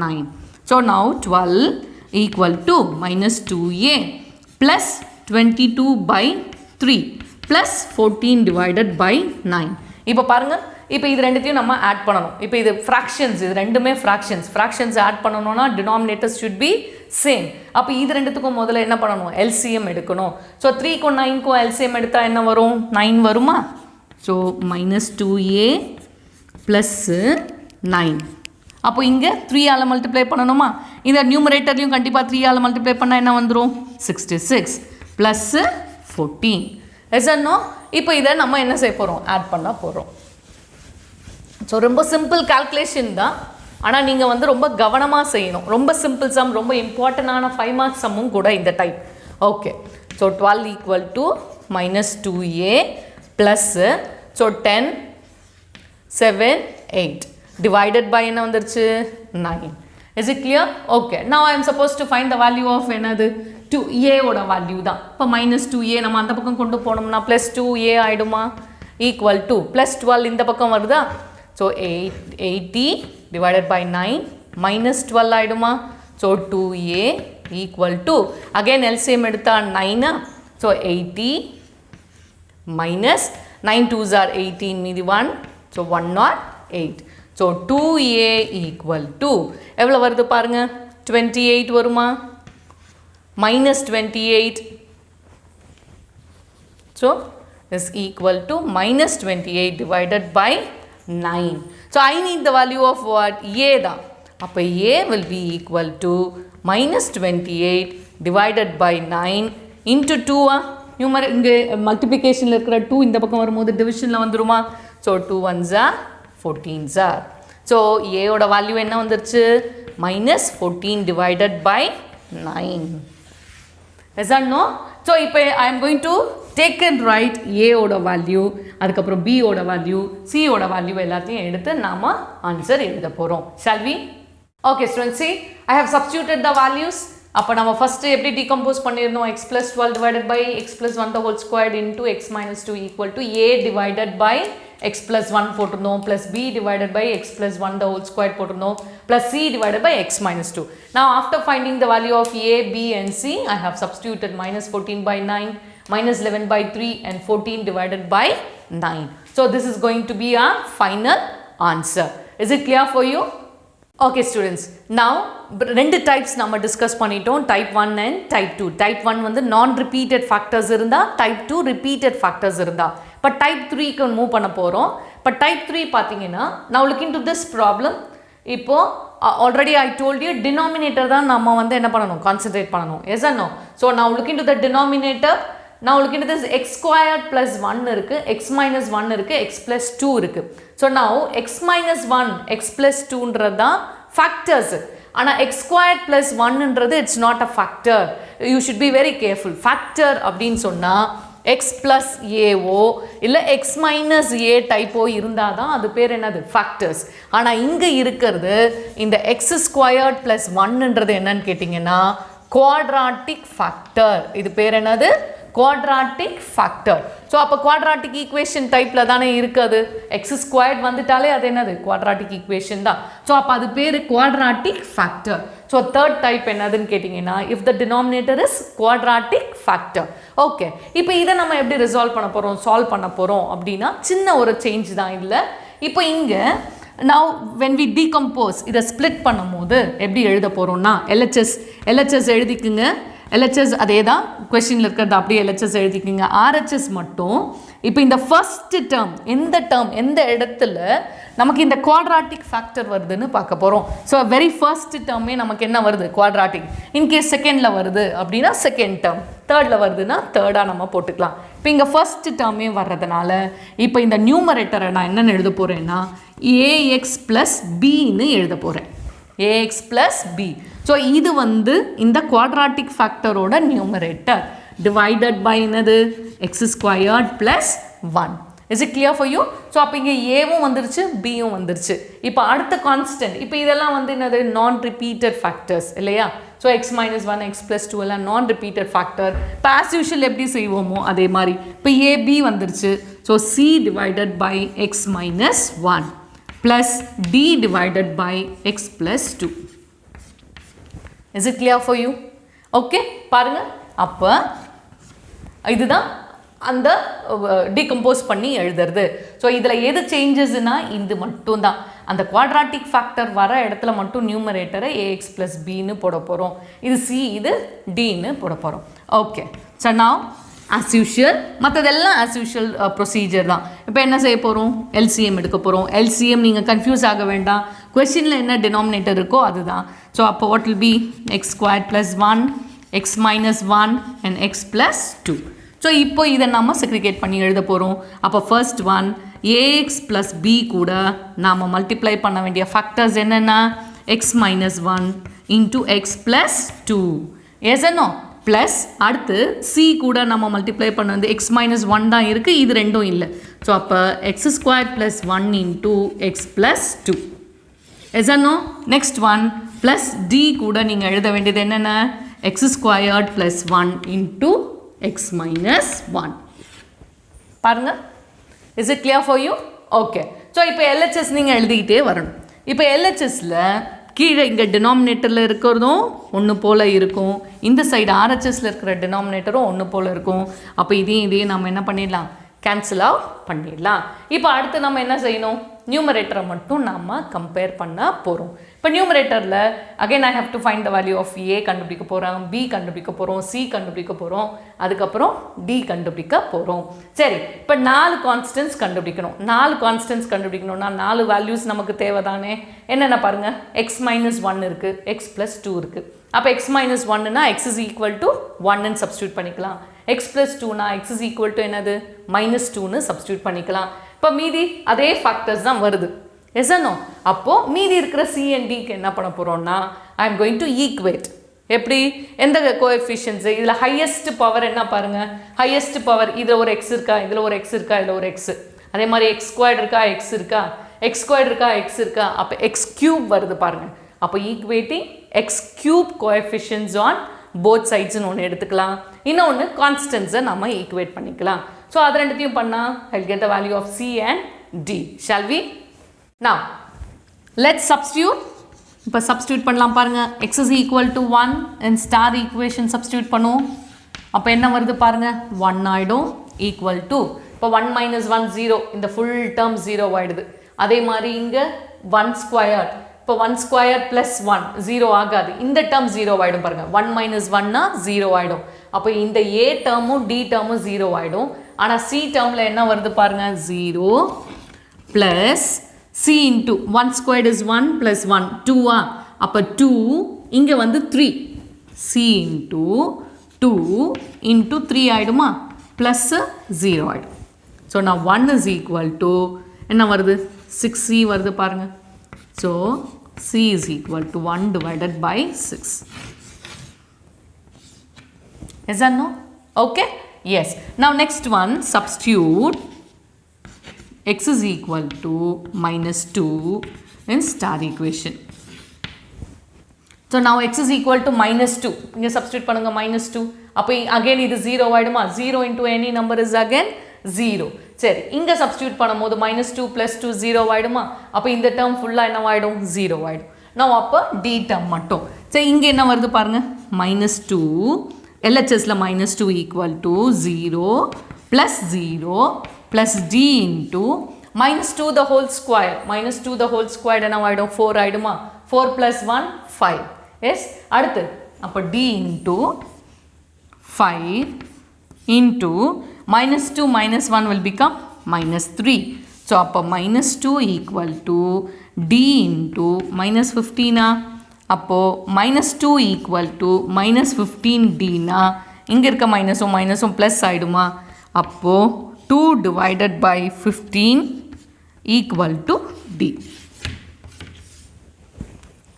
9. So now 12 equal to -2a plus 22/3 plus 14 divided by 9. இப்போ பாருங்கள், இப்போ இது ரெண்டுத்தையும் நம்ம ஆட் பண்ணணும். இப்போ இது ஃப்ராக்ஷன்ஸ், இது ரெண்டுமே ஃப்ராக்ஷன்ஸ் ஆட் பண்ணணும்னா டினாமினேட்டர்ஸ் ஷுட் பி சேம். அப்போ இது ரெண்டுத்துக்கும் முதல்ல என்ன பண்ணணும்? LCM எடுக்கணும். ஸோ 3க்கும் 9க்கும் LCM எடுத்தால் என்ன வரும்? 9 வருமா? So -2a plus 9. அப்போ இங்கே 3ஆல் மல்டிப்ளை பண்ணணுமா? இந்த நியூமரேட்டர்லையும் கண்டிப்பாக 3ஆல் மல்டிப்ளை பண்ணால் என்ன வந்துடும்? 66 ப்ளஸ் 14. S or no? இப்போ இதை நம்ம என்ன செய்ய போகிறோம்? ஆட் பண்ண போகிறோம். ஸோ ரொம்ப சிம்பிள் கால்குலேஷன் தான், ஆனால் நீங்கள் வந்து ரொம்ப கவனமாக செய்யணும். ரொம்ப சிம்பிள் சம், ரொம்ப இம்பார்ட்டண்டான 5 மார்க்ஸ் சம்மும் கூட இந்த type. Okay, so 12 equal to -2a plus, so 10 7 8 divided by என்ன வந்துருச்சு? 9. Is it clear? Okay. Now I am supposed to find the value of என்னது? 2a ஓட வேல்யூ தான். இப்போ -2a நம்ம அந்த பக்கம் கொண்டு போனோம்னா +2a ஆகிடுமா? ஈக்குவல் டு +12 இந்த பக்கம் வருதா? ஸோ 80 டிவைடட் பை 9 -12 ஆகிடுமா? So 2a equal to again LCM எடுத்தால் 9. ஸோ 80 மைனஸ் 9 2s are 18 மீதி 1. So 108. So 2a equal to எவ்வளோ வருது பாருங்க? 28 வருமா? -28. So is equal to -28 divided by 9. So I need the value of what? A தான். அப்போ A will be equal to -28 divided by 9 into 2. இங்கே மல்டிப்ளிகேஷனில் இருக்கிற 2 இந்த பக்கம் வரும்போது டிவிஷனில் வந்துருமா? So 2 1s are 14s are. So ஏயோட வேல்யூ என்ன வந்துருச்சு? -14 divided by 9. Yes or no? So இப்போ I am going to take and write A ஓட வேல்யூ, அதுக்கப்புறம் B ஓட வேல்யூ, C ஓட வேல்யூ எல்லாத்தையும் எடுத்து நாம ஆன்சர் எழுத போகிறோம். Shall we? Okay students, see I have substituted the values. அப்போ நம்ம ஃபஸ்ட்டு எப்படி டீகம்போஸ் பண்ணியிருந்தோம்? x plus 12 divided by x plus 1 the whole squared into x minus 2 equal to a divided by x plus 1 போட்டிருந்தோம், plus b divided by x plus 1 the whole squared போட்டிருந்தோம், plus c divided by x minus 2. Now after finding the value of a, b and c, I have substituted -14 by 9, -11 by 3 and 14 divided by 9. So this is going to be our final answer. Is it clear for you? Okay students, now ரெண்டு types நம்ம discuss பண்ணிட்டோம், type 1 and type 2. type 1 வந்து non-repeated factors இருந்தா, type 2 repeated factors இருந்தா. இப்போ type 3க்கு move பண்ண போகிறோம். இப்போ type 3 பார்த்தீங்கன்னா, now look into this problem. இப்போ already I told you denominator தான் நம்ம வந்து என்ன பண்ணணும்? concentrate பண்ணணும். Yes or no? So now look into the denominator. Now look into this, x squared plus 1 இருக்கு, x minus 1 இருக்கு, x plus 2 இருக்கு. So now x minus 1, x plus 2ன்றது தான் factors. ஆனால் x squared plus 1ன்றது it's not a factor. You should be very careful. Factor அப்படின்னு சொன்னால் x plus ஏஓ இல்லை x minus a டைப்போ இருந்தால் தான் அது பேர் என்னது ஃபேக்டர்ஸ். ஆனால் இங்கே இருக்கிறது இந்த x squared plus 1ன்றது என்னன்னு கேட்டிங்கன்னா குவாட்ராட்டிக் ஃபேக்டர். இது பேர் என்னது? Quadratic factor. ஸோ அப்போ குவாட்ராட்டிக் ஈக்குவேஷன் டைப்பில் தானே இருக்குது. எக்ஸ் ஸ்கொயர்ட் வந்துட்டாலே அது என்னது? குவாட்ராட்டிக் ஈக்குவேஷன் தான். ஸோ அப்போ அது பேர் quadratic factor. So third type என்னதுன்னு கேட்டிங்கன்னா if the denominator is quadratic factor. Okay, இப்போ இதை நம்ம எப்படி ரிசால்வ் பண்ண போகிறோம், சால்வ் பண்ண போகிறோம் அப்படின்னா சின்ன ஒரு சேஞ்ச் தான் இல்லை. இப்போ இங்கே now when we decompose இதை ஸ்ப்ளிட் பண்ணும் போது எப்படி எழுத போகிறோம்னா LHS எழுதிக்குங்க. LHS அதே தான் கொஸ்டினில் இருக்கிறது, அப்படியே LHS எழுதிக்கிங்க. RHS மட்டும் இப்போ இந்த ஃபர்ஸ்ட் டேர்ம் எந்த இடத்துல நமக்கு இந்த குவாட்ராட்டிக் ஃபேக்டர் வருதுன்னு பார்க்க போகிறோம். ஸோ வெரி ஃபர்ஸ்ட் டேர்மே நமக்கு என்ன வருது? குவாட்ராட்டிக். இன்கேஸ் செகண்டில் வருது அப்படின்னா செகண்ட் டேர்ம், தேர்டில் வருதுன்னா தேர்டாக நம்ம போட்டுக்கலாம். இப்போ இங்கே ஃபர்ஸ்ட் டேர்மே வர்றதுனால இப்போ இந்த நியூமரேட்டரை நான் என்னென்னு எழுத போகிறேன்னா AX + Bன்னு எழுத போகிறேன். AX + B. ஸோ இது வந்து இந்த குவாட்ராட்டிக் ஃபேக்டரோட நியூமரேட்டர் டிவைடட் பை என்னது? x squared plus 1. Is it clear for you? So அப்போ இங்கே ஏவும் வந்துருச்சு, பியும் வந்துருச்சு. இப்போ அடுத்த கான்ஸ்டன்ட், இப்போ இதெல்லாம் வந்து என்னது? நான் ரிப்பீட்டட் ஃபேக்டர்ஸ் இல்லையா? ஸோ x - 1 x + 2 எல்லாம் நான் ரிப்பீட்டட் ஃபேக்டர். இப்போ ஆஸ் யூஷுவல் எப்படி செய்வோமோ அதே மாதிரி இப்போ AB வந்துருச்சு. So C divided by x - 1 plus D divided by x plus 2. Is it clear for you? Okay, பாருங்க. அப்போ இதுதான் அந்த டீகம்போஸ் பண்ணி எழுதுறது. ஸோ இதில் எது சேஞ்சஸ்னா இது மட்டும் தான். அந்த குவாட்ராட்டிக் ஃபேக்டர் வர இடத்துல மட்டும் நியூமரேட்டரை AX + Bன்னு போட போகிறோம். இது C, இது Dன்னு போட போகிறோம். Okay, so now as usual மற்றதெல்லாம் as usual ப்ரொசீஜர் தான். இப்போ என்ன செய்ய போகிறோம்? LCM எடுக்க போகிறோம். LCM நீங்கள் கன்ஃபியூஸ் ஆக வேண்டாம், கொஸ்டினில் என்ன டினாமினேட்டர் இருக்கோ அதுதான். ஸோ அப்போ what will be x squared plus 1 x minus 1 and x plus 2. So இப்போ இதை நம்ம செக்ரிகேட் பண்ணி எழுத போகிறோம். அப்போ first one AX plus B கூட நாம் மல்டிப்ளை பண்ண வேண்டிய ஃபேக்டர்ஸ் என்னென்னா x minus 1 into x plus 2. Yes no plus அடுத்து C கூட நம்ம மல்டிப்ளை பண்ண வந்து x minus 1 தான் இருக்குது, இது ரெண்டும் இல்லை. ஸோ அப்போ x squared plus 1 into x plus 2. Yes no next one plus D கூட நீங்கள் எழுத வேண்டியது என்னென்ன? x squared plus 1 into x minus 1. பாருங்க, is it clear for you? Okay, so இப்போ LHS நீங்கள் எழுதிக்கிட்டே வரணும். இப்போ LHSல கீழே இங்கே டினாமினேட்டரில் இருக்கிறதும் ஒன்று போல் இருக்கும், இந்த சைடு RHSல இருக்கிற டினாமினேட்டரும் ஒன்று போல் இருக்கும். அப்போ இதையும் நம்ம என்ன பண்ணிடலாம்? கேன்சல் அவுட் பண்ணிடலாம். இப்போ அடுத்து நம்ம என்ன செய்யணும்? நியூமரேட்டரை மட்டும் நம்ம கம்பேர் பண்ண போகிறோம். இப்போ நியூமரேட்டரில் again I have to find the value of A கண்டுபிடிக்க போகிறோம், B கண்டுபிடிக்க போகிறோம், C கண்டுபிடிக்க போகிறோம், அதுக்கப்புறம் D கண்டுபிடிக்க போகிறோம். சரி, இப்போ 4 கான்ஸ்டன்ட்ஸ் கண்டுபிடிக்கணும். 4 கான்ஸ்டன்ட்ஸ் கண்டுபிடிக்கணும்னா 4 வேல்யூஸ் நமக்கு தேவைதானே. என்னென்ன பாருங்கள், x minus 1 இருக்குது, x plus 2 இருக்குது. அப்போ x minus 1னா x is equal to 1ன்னு சப்ஸ்டியூட் பண்ணிக்கலாம். x plus 2னா x is equal to என்னது? -2ன்னு சப்ஸ்டியூட் பண்ணிக்கலாம். இப்போ மீதி அதே ஃபேக்டர்ஸ் தான் வருது. Yes no? அப்போது மீதி இருக்கிற C and Dக்கு என்ன பண்ண போகிறோம்னா I am going to equate. எப்படி? எந்த கோஎஃபிஷியன்ஸு? இதில் ஹையஸ்ட் பவர் என்ன பாருங்கள், ஹையஸ்ட் பவர் இதில் ஒரு x இருக்கா, இதில் ஒரு x இருக்கா, இதில் ஒரு x. அதே மாதிரி x ஸ்கொயர்டு இருக்கா, x இருக்கா, x ஸ்கொயர்டு இருக்கா, x இருக்கா. அப்போ x கியூப் வருது பாருங்கள். அப்போ equating x cube coefficients on both சைட்ஸ்னு ஒன்று எடுத்துக்கலாம். இன்னொன்று கான்ஸ்டன்ஸை நம்ம ஈக்குவேட் பண்ணிக்கலாம். ஸோ அது ரெண்டுத்தையும் பண்ணால் I'll get the value of C and D. Shall we? Now let's substitute. இப்போ சப்ஸ்டியூட் பண்ணலாம் பாருங்கள். x is equal to 1 and star equation substitute பண்ணுவோம். அப்போ என்ன வருது பாருங்கள், 1 ஆகிடும் ஈக்குவல் டு இப்போ 1 minus 1 0, இந்த ஃபுல் டேர்ம் 0 ஆகிடுது. அதே மாதிரி இங்கே 1 ஸ்கொயர், இப்போ 1 ஸ்கொயர் ப்ளஸ் 1 0 ஆகாது, இந்த டேர்ம் 0 ஆகிடும் பாருங்கள். 1 minus 1னா 0 ஆகிடும். அப்போ இந்த A டேர்மும் D டேர்மும் 0 ஆகிடும். ஆனால் C டேர்மில் என்ன வருது பாருங்கள், 0 plus C into 1 squared is 1 plus 1 2ஆ. அப்போ 2 இங்கே வந்து 3 C இன்ட்டு 2 இன்ட்டு 3 ஆகிடுமா, ப்ளஸ் 0 ஆகிடும். ஸோ நான் 1 இஸ் ஈக்குவல் டு என்ன வருது, 6C வருது பாருங்கள். So C is equal to 1 divided by 6. Yes or no? Okay? Yes. Now next one, substitute x is equal to minus 2 in star equation. So now x is equal to minus 2. Inga substitute pannunga minus 2. Appo again idu 0 vaiduma. 0 into any number is again 0. சரி இங்க substitute பண்ணும்போது minus 2 plus 2 0 ஆயிடுமா அப்ப இந்த term full என்ன ஆயிடும் 0 ஆயிடும் now அப்ப d term மட்டும் சரி இங்க என்ன வருது பாருங்க minus 2 LHS ல minus 2 equal to 0 plus 0 plus d into minus 2 the whole square minus 2 the whole square என்ன ஆயிடும் 4 ஆயிடுமா 4 plus 1 5 yes அடுத்து அப்ப d into 5 into minus 2 minus 1 will become minus 3. So, appa minus 2 equal to d into minus 15 appo minus 2 equal to minus 15 d na inga irka minus plus aiduma appo 2 divided by 15 equal to d.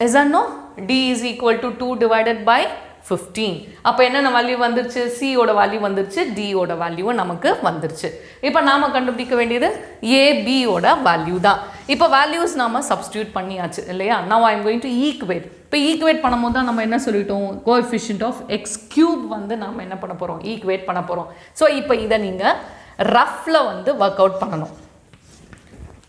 Is that no? D is equal to 2 divided by 15 அப்ப என்ன value வந்துருச்சு c ஓட value வந்துருச்சு d ஓட value நமக்கு வந்துருச்சு இப்போ நாம கண்டுபிடிக்க வேண்டியது a b ஓட வேல்யூ தான் இப்போ வேல்யூஸ் நாம சப்ஸ்டிட்யூட் பண்ணியாச்சு இல்லையா now I am going to equate இப்போ ஈக்குவேட் பண்ணும்போது தான் நம்ம என்ன சொல்லிட்டோம் coefficient of x cube வந்து நாம என்ன பண்ண போறோம் ஈக்குவேட் பண்ண போறோம் சோ இப்போ இத நீங்க ரஃப்ல வந்து வொர்க் அவுட் பண்ணனும்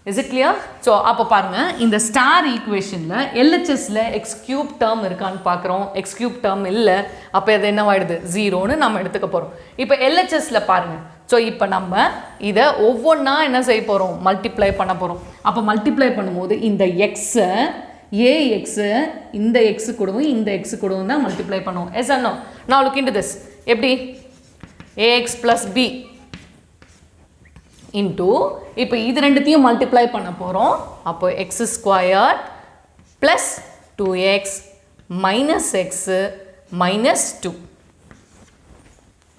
Is it clear? So, அப்ப பாருங்க இந்த ஸ்டார் ஈக்குவேஷன்ல LHS ல x cube term இருக்கான்னு பார்க்கறோம் x cube term இல்ல அப்ப இது என்ன ஆயிடுது 0 னு நாம எடுத்துக்க போறோம் இப்போ LHS ல பாருங்க சோ இப்போ நம்ம இத ஒவ்வொண்ணா என்ன செய்ய போறோம் மல்டிப்ளை பண்ண போறோம் அப்ப மல்டிப்ளை பண்ணும்போது இந்த x ax இந்த x கூடவும் இந்த x கூடவும் தான் மல்டிப்ளை பண்ணுவோம் yes or no now look into this எப்படி ax plus b into இப்போ இது ரெண்டுத்தையும் மல்டிப்ளை பண்ண போறோம் அப்போ x squared plus 2x minus x minus 2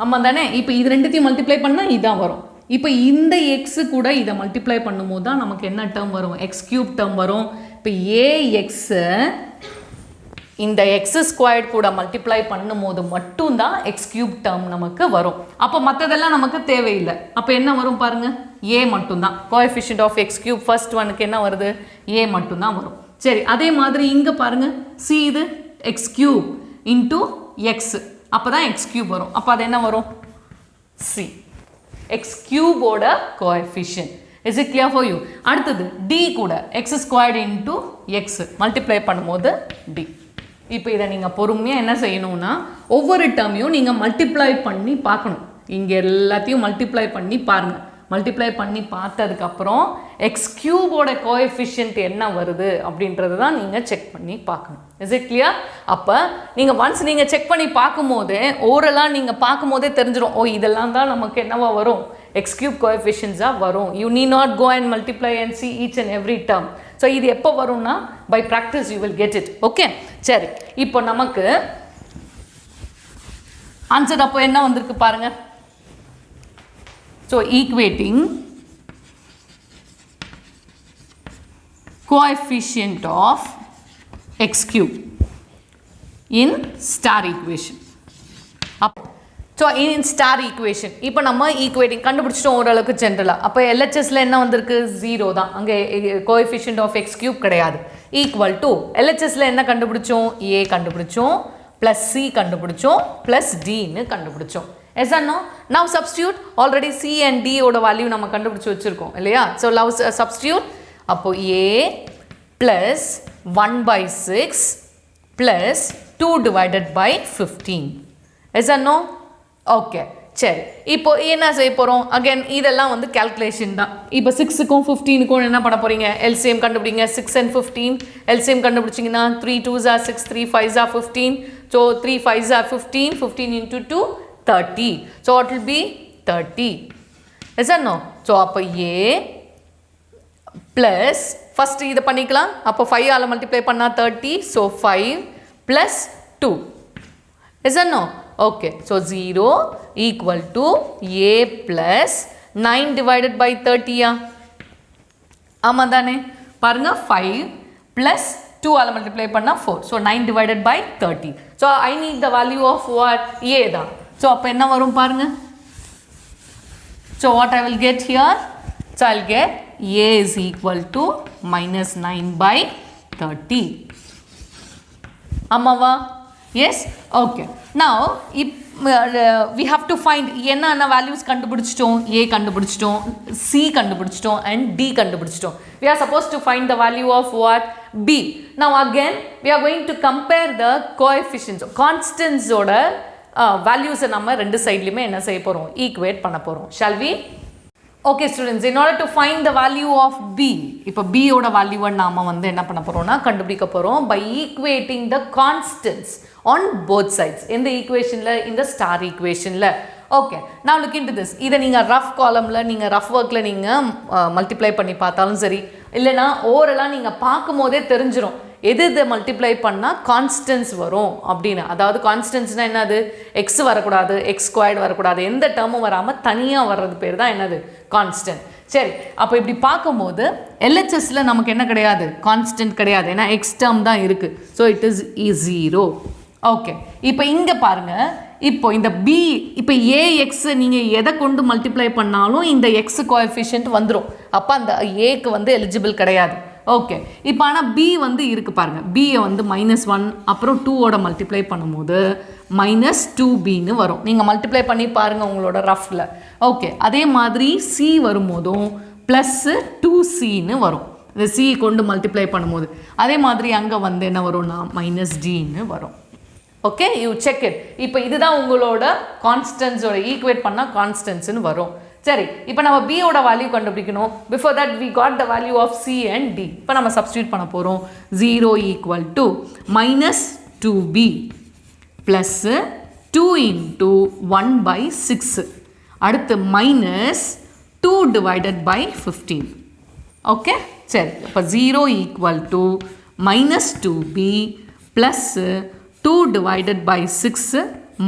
ஆமா தானே இப்போ இது ரெண்டுத்தையும் மல்டிப்ளை பண்ணா இதான் வரும் இப்போ இந்த x கூட இத மல்டிப்ளை பண்ணும்போது தான் நமக்கு என்ன டேர்ம் வரும் x cube டேர்ம் வரும் இப்போ ax இந்த x squared கூட மல்டிப்ளை பண்ணும்போது மட்டும் தான் x cube term நமக்கு வரும் அப்ப மத்ததெல்லாம் நமக்கு தேவையில்லை அப்ப என்ன வரும் பாருங்க a மட்டும் தான் coefficient of x cube first oneக்கு என்ன வருது a மட்டும் தான் வரும் சரி அதே மாதிரி இங்க பாருங்க c இது x cube into x அப்பதான் x cube வரும் அப்ப அது என்ன வரும் c x cube ஓட coefficient is it clear for you அடுத்தது d கூட x squared into x multiply பண்ணும்போது d இப்போ இத நீங்க பொறுமையா என்ன செய்யணும்னா ஒவ்வொரு டேர்மையும் நீங்க மல்டிப்ளை பண்ணி பார்க்கணும் இங்க எல்லாத்தையும் மல்டிப்ளை பண்ணி பாருங்க மல்டிப்ளை பண்ணி பார்த்ததுக்கு அப்புறம் x cube ஓட கோஎஃபிஷியன்ட் என்ன வருது அப்படின்றது தான் நீங்க செக் பண்ணி பார்க்கணும் is it clear அப்ப நீங்க once நீங்க செக் பண்ணி பாக்கும்போது ஓரலா நீங்க பாக்கும்போதே தெரிஞ்சிரும் ஓ இதெல்லாம் தான் நமக்கு என்னவா வரும் x cube coefficients வரும் you need not go and multiply and see each and every term so இது எப்ப வரும்னா by practice you will get it okay சரி இப்போ நமக்கு ஆன்சர் அப்போ என்ன வந்திருக்கு பாருங்க so equating coefficient of x cube in star equation அப்போ so in star equation இப்போ நம்ம equating கண்டுபிடிச்சிட்டோம் ஓரளவுக்கு ஜெனரலா அப்ப LHS ல என்ன வந்திருக்கு 0 தான் அங்க coefficient of x cube கிடையாது equal to LHS ல என்ன கண்டுபிடிச்சோம் a கண்டுபிடிச்சோம் plus c கண்டுபிடிச்சோம் plus d ன்னு கண்டுபிடிச்சோம் yes or no now substitute already c and d ஓட வேல்யூ நம்ம கண்டுபிடிச்சு வச்சிருக்கோம் இல்லையா so now substitute அப்போ a plus 1 by 6 plus 2 divided by 15 yes or no okay சரி இப்போ என்ன செய்ய போறோம் again இதெல்லாம் வந்து calculation தான் இப்போ 6 க்கும் 15 க்கும் என்ன பண்ண போறீங்க LCM கண்டுபிடிங்க 6 and 15 LCM கண்டுபிடிச்சீங்கனா 3 2s are 6 3 5s are 15 so 3 5s are 15 15 into 2 30 so what will be 30 is that no so அப்ப a plus first இத பண்ணிக்கலாம் அப்ப 5 ஆல மல்டிப்ளை பண்ணா 30 so 5 plus 2 is that no okay so 0 equal to a plus 9 divided by 30 ஆமா தானே பாருங்க 5 plus 2 all multiply பண்ணா 4. So 9 divided by 30. So I need the value of what? A தான். So அப்ப என்ன வரும் பாருங்க. So what I will get here? So I'll get A is equal to minus 9 by 30. Amava? Yes? Okay. Now if we have to find என்ன values கண்டுபிடிச்சிட்டோம், A கண்டுபிடிச்சிட்டோம், C கண்டுபிடிச்சிட்டோம் and D கண்டுபிடிச்சிட்டோம். We are supposed to find the value of what? B. Now again we are going to compare the coefficients, constants ஓட values நம்ம ரெண்டு சைடுலயுமே என்ன செய்ய போறோம், equate பண்ண போறோம். Shall we? Okay students, in order to find the value of B, இப்போ B ஓட வேல்யூவை நாம வந்து என்ன பண்ண போறோம்னா கண்டுபிடிக்க போறோம் by equating the constants on both sides. In the equationல, in the star equationல. Okay, now look into this. இதை நீங்க rough columnல, நீங்க rough workல நீங்க multiply பண்ணி பார்த்தாலும் சரி, இல்லைனா ஓரலா நீங்க பார்க்கும்போதே தெரிஞ்சிரும் எது இதை மல்டிப்ளை பண்ணால் கான்ஸ்டன்ஸ் வரும் அப்படின்னு. அதாவது கான்ஸ்டன்ஸ்னால் என்னது, எக்ஸ் வரக்கூடாது, எக்ஸ் ஸ்கொயர்டு வரக்கூடாது, எந்த டேர்மும் வராமல் தனியாக வர்றது பேர் தான் என்னது, கான்ஸ்டன்ட். சரி, அப்போ இப்படி பார்க்கும்போது எல்ஹெச்எஸ்ல நமக்கு என்ன கிடையாது, கான்ஸ்டன்ட் கிடையாது, ஏன்னா எக்ஸ் டேர்ம் தான் இருக்குது. So it is 0. ஓகே, இப்போ இங்கே பாருங்கள், இப்போ இந்த பி, இப்போ ஏஎக்ஸ் நீங்கள் எதை கொண்டு மல்டிப்ளை பண்ணாலும் இந்த எக்ஸ் கோஎஃபிஷியன்ட் வந்துடும். அப்போ அந்த ஏக்கு வந்து எலிஜிபிள் கிடையாது. ஓகே, இப்போ ஆனால் பி வந்து இருக்குது பாருங்கள், பியை வந்து -1 அப்புறம் 2ஓட மல்டிப்ளை பண்ணும்போது -2bன்னு வரும். நீங்கள் மல்டிப்ளை பண்ணி பாருங்கள் உங்களோட ரஃப்பில். ஓகே, அதே மாதிரி சி வரும்போதும் +2cன்னு வரும், இந்த சி கொண்டு மல்டிப்ளை பண்ணும்போது. அதே மாதிரி அங்கே வந்து என்ன வரும்னா -dன்னு வரும். Okay, you check it. இப்போ இதுதான் உங்களோட கான்ஸ்டன்ஸோட ஈக்குவேட் பண்ணால் கான்ஸ்டன்ஸ்னு வரும். சரி, இப்போ நம்ம B ஓட வேல்யூ கண்டுபிடிக்கணும். Before that we got the value of C and D. இப்போ நம்ம சப்ஸ்டியூட் பண்ண போகிறோம். 0 equal to -2B plus 2 into 1 by 6. அடுத்து -2 divided by 15. ஓகே, சரி, இப்போ 0 equal to -2B plus 2 divided by 6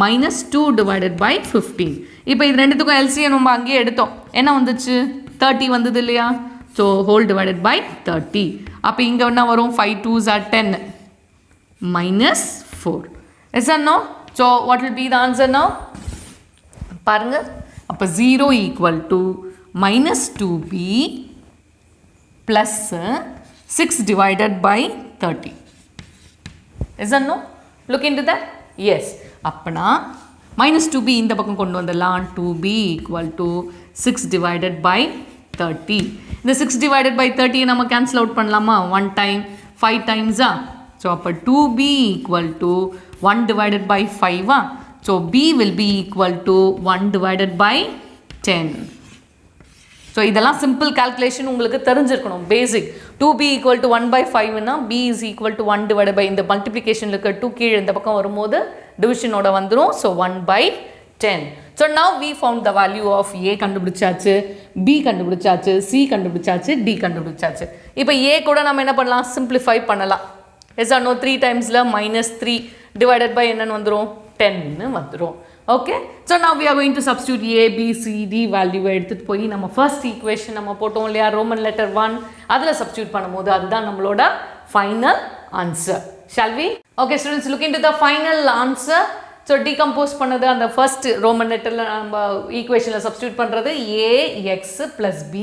-2 divided by 15. இப்போ இது ரெண்டுத்துக்கும் LCM நம்ம அங்கேயே எடுத்தோம், என்ன வந்துச்சு, 30 வந்தது இல்லையா. So whole divided by 30. அப்போ இங்கே என்ன வரும், 5 2s are 10 -4. Yes or no? So what will be the answer now? பாருங்க, அப்போ 0 equal to -2b plus 6 divided by 30. Yes or no? Look into that. Yes. அப்பனா -2b இந்த பக்கம் கொண்டு வந்துடலாம். 2b equal to 6 divided by 30. இந்த 6 divided by 30 நம்ம cancel out பண்ணலாமா, 1 time 5 times. ஸோ அப்போ 2b equal to 1 divided by 5. So b will be equal to 1 divided by 10. So இதெல்லாம் சிம்பிள் கால்குலேஷன் உங்களுக்கு தெரிஞ்சிருக்கணும், பேசிக். 2b equal to 1 by 5னா b is equal to 1 divided by இந்த மல்டிப்ளிகேஷனில் இருக்க 2 கீழே இந்த பக்கம் வரும்போது டிவிஷனோட வந்துடும். So 1 by 10. So now we found the value of a கண்டுபிடிச்சாச்சு, b கண்டுபிடிச்சாச்சு, c கண்டுபிடிச்சாச்சு, d கண்டுபிடிச்சாச்சு. இப்போ a கூட நம்ம என்ன பண்ணலாம், சிம்பிளிஃபை பண்ணலாம். எஸ் ஆர் நோ, 3 டைம்ஸில் -3 டிவைடட் பை என்னன்னு வந்துடும், 10ன்னு வந்துடும். Okay, so now we are going to substitute a b c d வேல்யூவை எடுத்துகிட்டு போய் நம்ம ஃபர்ஸ்ட் ஈக்குவேஷன் நம்ம போட்டோம் இல்லையா, ரோமன் லெட்டர் 1, அதில் சப்ஸ்டியூட் பண்ணும்போது அதுதான் நம்மளோட final answer. Shall we? Okay students, look into the final answer. So decompose பண்ணது அந்த first Roman letterல நம்ம equationல substitute பண்றது ax plus b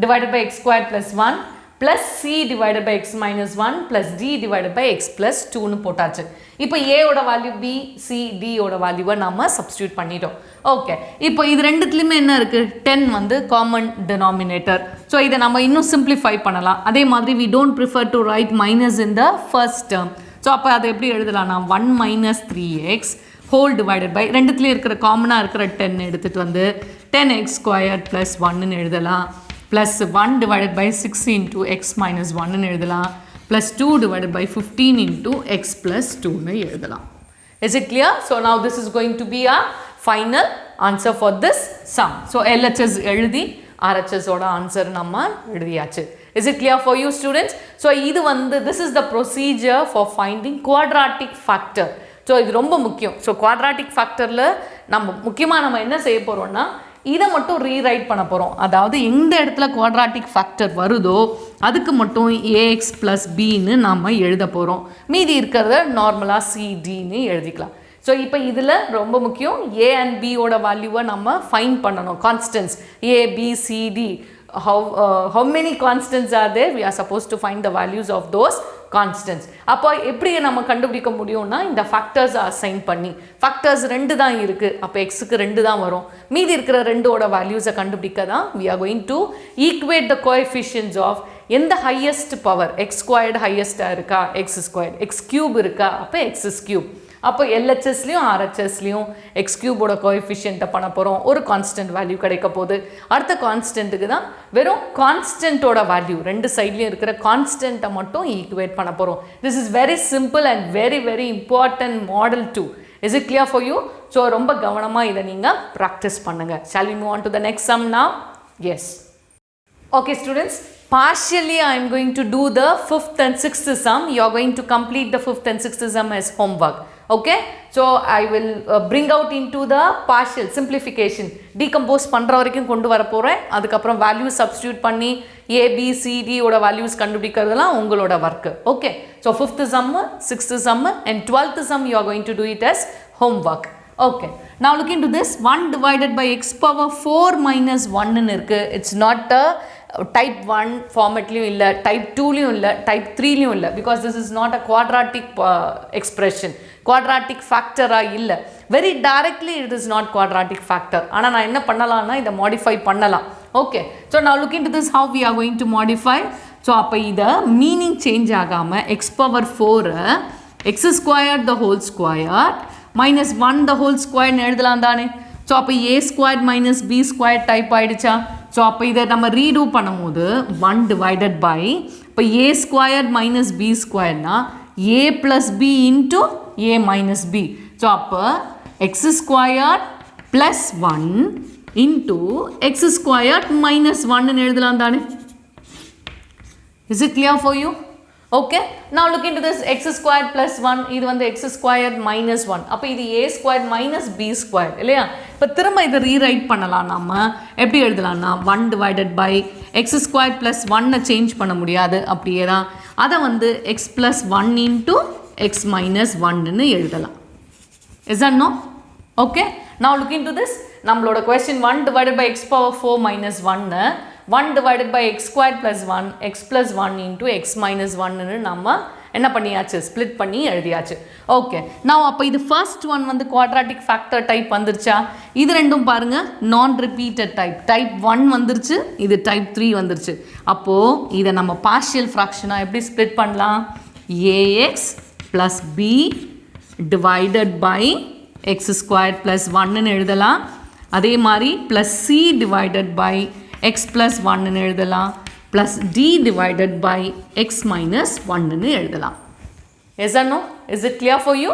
divided by x squared plus 1 plus c divided by x minus 1 plus d divided by x plus 2 னு போட்டாச்சு. இப்போ a ஓட value b, c, d ஓட வேல்யூவை நாம substitute பண்ணிட்டோம். ஓகே, இப்போ இது ரெண்டுத்துலயுமே என்ன இருக்கு, 10 வந்து காமன் டினாமினேட்டர். ஸோ இதை நம்ம இன்னும் சிம்பிளிஃபை பண்ணலாம். அதே மாதிரி we don't prefer to write minus in the first term. So அப்போ அதை எப்படி எழுதலாம்னா 1 minus 3x whole divided by ரெண்டுத்துலேயும் இருக்கிற காமனாக இருக்கிற 10 எடுத்துகிட்டு வந்து 10x squared plus 1ன்னு எழுதலாம், plus 1 divided by 6 into x minus 1ன்னு எழுதலாம், plus 2 divided by 15 into x plus 2ன்னு எழுதலாம். Is it clear? So now this is going to be our final answer for this sum. So LHS எழுதி RHS ஓட answer நம்ம எழுதியாச்சு. Is it clear for you students? So இது வந்து this is the procedure for finding quadratic factor. So இது ரொம்ப முக்கியம். So quadratic factorல நம்ம முக்கியமாக நம்ம என்ன செய்ய போகிறோம்னா இதை மட்டும் ரீரைட் பண்ண போகிறோம். அதாவது எந்த இடத்துல குவாட்ராட்டிக் ஃபேக்டர் வருதோ அதுக்கு மட்டும் ஏஎக்ஸ் ப்ளஸ் பின்னு நாம் எழுத போகிறோம். மீதி இருக்கிறத நார்மலாக சிடின்னு எழுதிக்கலாம். ஸோ இப்போ இதில் ரொம்ப முக்கியம் ஏ அண்ட் பியோட வேல்யூவை நம்ம ஃபைண்ட் பண்ணணும். Constants A B C D, how many constants are there, we are supposed to find the values of those constants. அப்போ எப்படி நம்ம கண்டுபிடிக்க முடியும்னா இந்த ஃபேக்டர்ஸ் அசைன் பண்ணி, ஃபேக்டர்ஸ் 2 தான் இருக்குது, அப்போ எக்ஸுக்கு 2 தான் வரும், மீதி இருக்கிற 2ஓட வேல்யூஸை கண்டுபிடிக்க தான் we are going to equate the coefficients of எந்த ஹையஸ்ட் பவர், எக்ஸ் ஸ்கொயர்டு ஹையஸ்ட்டாக இருக்கா, எக்ஸ் ஸ்கொயர்டு, எக்ஸ் கியூப் இருக்கா, அப்போ எக்ஸ் கியூப். அப்போ எல்ஹெச்எஸ்லையும் ஆர்ஹெச்எஸ்லையும் எக்ஸ் கியூபோட கோஎஃபிஷியன்ட்டை பண்ண போகிறோம். ஒரு கான்ஸ்டன்ட் வேல்யூ கிடைக்க போகுது. அடுத்த கான்ஸ்டன்ட்டுக்கு தான் வெறும் கான்ஸ்டன்ட்டோட வேல்யூ 2 சைட்லையும் இருக்கிற கான்ஸ்டன்ட்டை மட்டும் ஈக்குவேட் பண்ண போகிறோம். This is very simple and very very important model too. Is it clear for you? So ரொம்ப கவனமாக இதை நீங்கள் ப்ராக்டிஸ் பண்ணுங்கள். Shall we move on to the next sum now? Yes. Okay students, partially I am going to do the 5th and 6th sum. You are going to complete the 5th and 6th sum as homework. Okay, so I will bring out into the partial simplification, decompose பண்ற வரைக்கும் கொண்டு வர போறேன். அதுக்கு அப்புறம் values substitute பண்ணி a b c d ஓட values கண்டுபிடிக்கிறதெல்லாம் உங்களோட work. Okay, so 5th sum, 6th sum and 12th sum you are going to do it as homework. Okay, now look into this. 1 divided by x power 4 minus 1 ன்னு இருக்கு. It's not a type 1 formatலையும் இல்லை, type 2லையும் இல்லை, type 3லையும் இல்லை, because this is not a quadratic expression, quadratic factor-ஆக இல்லை. very directly it is not quadratic factor. ஆனால் நான் என்ன பண்ணலாம்னா இதை modify பண்ணலாம். Okay, so now look into this how we are going to modify. so அப்போ இதை meaning change ஆகாமல் x power 4 x squared the whole square minus 1 the whole square எழுதலாம் தானே. ஸோ அப்போ a squared minus b squared type ஆகிடுச்சா? So அப்போ இதை நம்ம ரீடூ பண்ணும்போது 1 divided by, இப்போ a squared minus b squaredனா a plus b into a minus b. So அப்போ x squared plus 1 into x squared minus 1 எழுதலாம் தானே. Is it clear for you? Okay, now look into this. X squared plus 1, இது வந்து x squared minus 1. அப்போ இது a squared minus b squared இல்லையா? இப்போ திரும்ப இதை ரீரைட் பண்ணலாம். நம்ம எப்படி எழுதலாம்னா 1 divided by x squared plus 1 change பண்ண முடியாது, அப்படியே தான் அதை வந்து x plus 1 into x minus 1ன்னு எழுதலாம். Is that no? Okay, now look into this. நம்மளோட question 1 divided by x power 4 minus 1 1 divided by x squared plus 1 x plus 1 into x minus 1ன்னு நம்ம என்ன பண்ணியாச்சு, ஸ்ப்ளிட் பண்ணி எழுதியாச்சு. ஓகே, நான் அப்போ இது ஃபர்ஸ்ட் ஒன் வந்து குவாட்ராட்டிக் ஃபேக்டர் டைப் வந்துருச்சா? இது ரெண்டும் பாருங்க நான் ரிப்பீட்டட் டைப், டைப் 1 வந்துருச்சு, இது டைப் 3 வந்துருச்சு. அப்போது இதை நம்ம பார்ஷியல் ஃப்ராக்ஷனாக எப்படி ஸ்ப்ளிட் பண்ணலாம்? ax plus b divided by x squared plus 1ன்னு எழுதலாம். அதே மாதிரி plus c divided by x plus 1ன்னு எழுதலாம், plus d divided by x minus 1ன்னு எழுதலாம். Yes or no? Is it clear for you?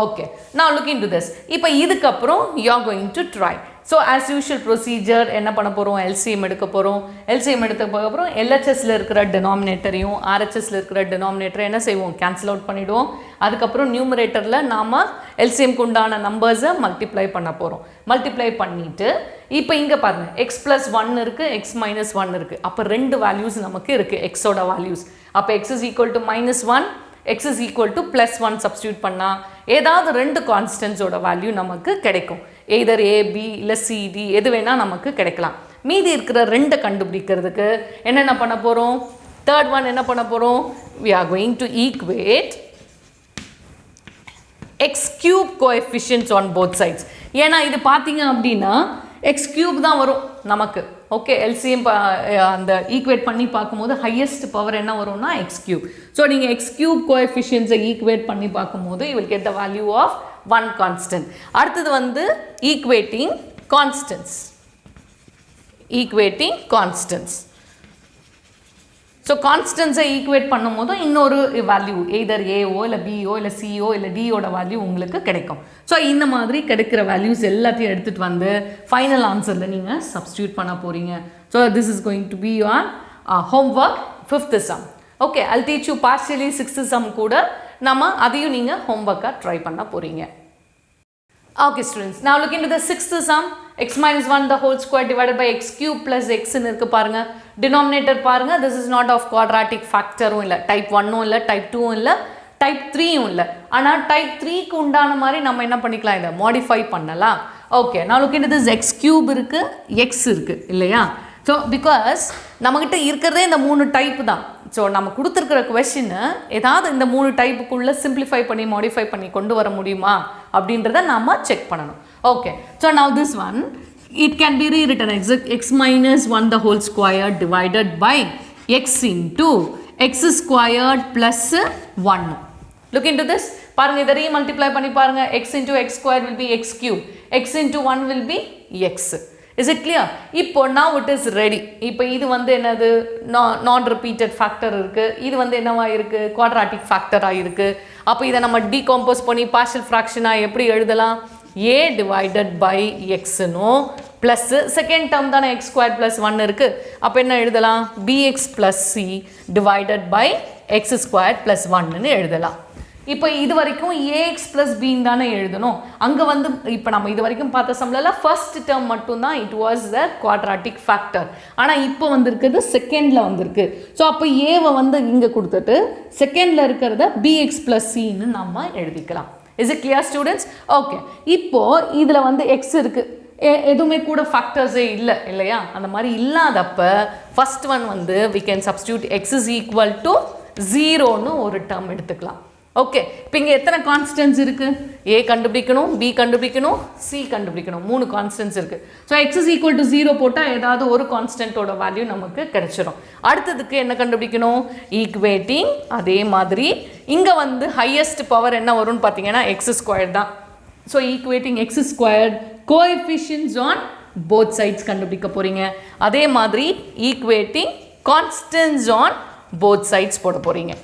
Okay, now look into this. இப்போ இதுக்கு அப்புறம் you are going to try. So as usual procedure என்ன பண்ண போகிறோம்? LCM எடுக்க போகிறோம். LCM எடுத்ததுக்கு அப்புறம் LHSல இருக்கிற denominatorையும் RHSல இருக்கிற denominator என்ன செய்வோம்? கேன்சல் அவுட் பண்ணிவிடுவோம். அதுக்கப்புறம் நியூமரேட்டரில் நாம் LCMக்கு உண்டான நம்பர்ஸை மல்டிப்ளை பண்ண போகிறோம். மல்டிப்ளை பண்ணிவிட்டு இப்போ இங்கே பாருங்கள் x plus 1 இருக்குது, x minus 1 இருக்குது. அப்போ 2 வேல்யூஸ் நமக்கு இருக்குது, எக்ஸோட வேல்யூஸ். அப்போ x is equal to minus 1, x is equal to plus 1 substitute பண்ணால் ஏதாவது 2 கான்ஸ்டன்ட்ஸோட வேல்யூ நமக்கு கிடைக்கும். எய்தர் a, b இல்லை c, d எது வேணால் நமக்கு கிடைக்கலாம். மீதி இருக்கிற 2 கண்டுபிடிக்கிறதுக்கு என்னென்ன பண்ண போகிறோம்? தேர்ட் ஒன் என்ன பண்ண போகிறோம்? we are going to equate x cube coefficients on both sides. ஏன்னா இது பார்த்தீங்க அப்படின்னா x cube தான் வரும் நமக்கு. ஓகே, எல்சிஎம் அந்த ஈக்குவேட் பண்ணி பார்க்கும்போது ஹையஸ்ட் பவர் என்ன வரும்னா x cube. ஸோ நீங்கள் x cube கோஎஃபிஷியன்ஸை ஈக்குவேட் பண்ணி பார்க்கும்போது you will get the value of 1 constant. அடுத்தது வந்து equating constants. Equating constants. So கான்ஸ்டன்ஸை ஈக்குவேட் பண்ணும் போது இன்னொரு வேல்யூ எய்தர் ஏஓ இல்லை பிஓ இல்லை சிஓ இல்லை டியோட வேல்யூ உங்களுக்கு கிடைக்கும். ஸோ இந்த மாதிரி கிடைக்கிற வேல்யூஸ் எல்லாத்தையும் எடுத்துகிட்டு வந்து ஃபைனல் ஆன்சரில் நீங்கள் சப்ஸ்டியூட் பண்ண போகிறீங்க. So this is going to be your homework 5th sum. Okay, I'll teach you partially 6th sum கூட நம்ம அதையும் நீங்கள் ஹோம்ஒர்க்காக ட்ரை பண்ண போகிறீங்க. Okay students, now look into the sixth sum. X minus 1 the whole square divided by x cube plus x ன்னு இருக்கு பாருங்க. Denominator பாருங்க, this is not of quadratic factor இல்ல, type 1 இல்ல, type 2 இல்ல, type 3 இல்ல. ஆனா type 3 க்கு உண்டான மாதிரி நம்ம என்ன பண்ணிக்கலாம், இதை modify பண்ணலாம். Okay, now look into this x cube இருக்கு, x இருக்கு இல்லையா? So because நம்மகிட்ட இருக்கிறதே இந்த மூணு டைப் தான். ஸோ நம்ம கொடுத்துருக்கிற கொஸ்டின் ஏதாவது இந்த மூணு டைப்புக்குள்ளே சிம்பிளிஃபை பண்ணி மாடிஃபை பண்ணி கொண்டு வர முடியுமா அப்படின்றத நம்ம செக் பண்ணணும். Okay, so now this one it can be rewritten X minus 1 the whole square divided by x into x squared plus 1. Look into this. பாருங்க, இதை ரீமல்டிப்ளை பண்ணி பாருங்க. x into x squared will be x cube, x into 1 will be x. Is it clear? இப்போ now it is ready. இப்போ இது வந்து என்னது, non repeated factor இருக்கு, இது வந்து என்னவா இருக்கு, குவாட்ராட்டிக் ஃபேக்டரா இருக்கு. அப்போ இதை நம்ம டீகம்போஸ் பண்ணி பார்ஷியல் ஃப்ராக்ஷனா எப்படி எழுதலாம், a divided by x னோ ப்ளஸ் செகண்ட் டேர்ம் தானே x ஸ்கொயர் ப்ளஸ் 1 இருக்கு. அப்போ என்ன எழுதலாம், bx plus c divided by x square plus 1ன்னு எழுதலாம். இப்போ இது வரைக்கும் ax plus b தானே எழுதணும். அங்கே வந்து இப்போ நம்ம இது வரைக்கும் பார்த்த சம்ல ஃபர்ஸ்ட் டேர்ம் மட்டும்தான் it was the quadratic factor. ஆனால் இப்போ வந்திருக்கிறது செகண்டில் வந்திருக்கு. ஸோ அப்போ ஏவை வந்து இங்கே கொடுத்துட்டு செகண்டில் இருக்கிறத bx plus cன்னு நம்ம எழுதிக்கலாம். Is it clear students? Okay, இப்போ இதில் வந்து எக்ஸ் இருக்குது, எதுவுமே கூட ஃபேக்டர்ஸே இல்லை இல்லையா? அந்த மாதிரி இல்லாதப்ப ஃபர்ஸ்ட் ஒன் வந்து we can substitute x is equal to 0ன்னு ஒரு டேர்ம் எடுத்துக்கலாம். ஓகே, இப்போ இங்கே எத்தனை கான்ஸ்டன்ட்ஸ் இருக்குது, ஏ கண்டுபிடிக்கணும், பி கண்டுபிடிக்கணும், சி கண்டுபிடிக்கணும், 3 கான்ஸ்டன்ட்ஸ் இருக்குது. So X is equal to 0 போட்டால் ஏதாவது ஒரு கான்ஸ்டன்ட்டோட வேல்யூ நமக்கு கிடைச்சிடும். அடுத்ததுக்கு என்ன கண்டுபிடிக்கணும், ஈக்குவேட்டிங். அதே மாதிரி இங்கே வந்து ஹையஸ்ட் பவர் என்ன வரும்னு பார்த்தீங்கன்னா எக்ஸ் ஸ்கொயர் தான். So equating x square coefficients on both sides கண்டுபிடிக்க போகிறீங்க. அதே மாதிரி equating constants on both sides போட போகிறீங்க.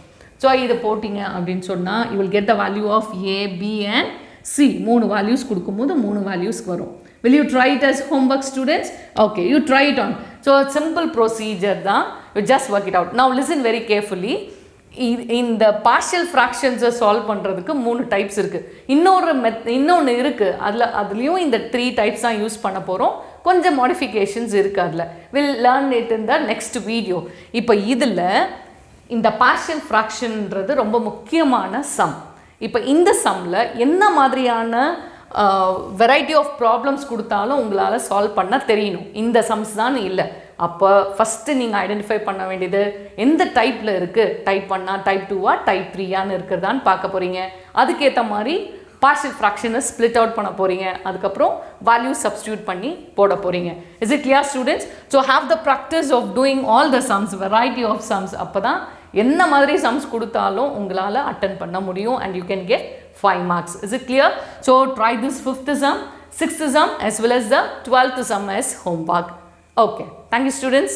ஸோ இதை போட்டிங்க அப்படின்னு சொன்னால் you will get the value of a, b and c. 3 values கொடுக்கும்போது 3 values வரும். Will you try it as homework students? Okay, you try it on. So simple procedure தான், you just work it out. Now listen very carefully. இந்த partial fractions solve பண்ணுறதுக்கு 3 types இருக்குது. இன்னொன்று இருக்குது, அதுலேயும் இந்த 3 டைப்ஸ் தான் யூஸ் பண்ண போகிறோம். கொஞ்சம் மாடிஃபிகேஷன்ஸ் இருக்குது அதில். Will learn it in the next video. இப்போ இதில் இந்த பார்ஷியல் ஃப்ராக்ஷன்ன்றது ரொம்ப முக்கியமான சம். இப்போ இந்த சம்மில் என்ன மாதிரியான வெரைட்டி ஆஃப் ப்ராப்ளம்ஸ் கொடுத்தாலும் உங்களால் சால்வ் பண்ண தெரியணும். இந்த சம்ஸ் தான் இல்லை. அப்போ ஃபஸ்ட்டு நீங்கள் ஐடென்டிஃபை பண்ண வேண்டியது எந்த டைப்பில் இருக்குது, டைப் 1 டைப் 2 டைப் 3 இருக்கிறதான்னு பார்க்க போகிறீங்க. அதுக்கேற்ற மாதிரி பார்ஷியல் ஃப்ராக்ஷனை ஸ்ப்ளிட் அவுட் பண்ண போகிறீங்க. அதுக்கப்புறம் வேல்யூ சப்ஸ்டியூட் பண்ணி போட போகிறீங்க. Is it clear students? So have the practice of doing all the sums, variety of sums. அப்போ தான் என்ன மாதிரி சம்ஸ் கொடுத்தாலும் உங்களால் அட்டன் பண்ண முடியும் and you can get 5 marks. Is it clear? So try this 5th sum, 6th sum as well as the 12th sum as homework. Okay, thank you students.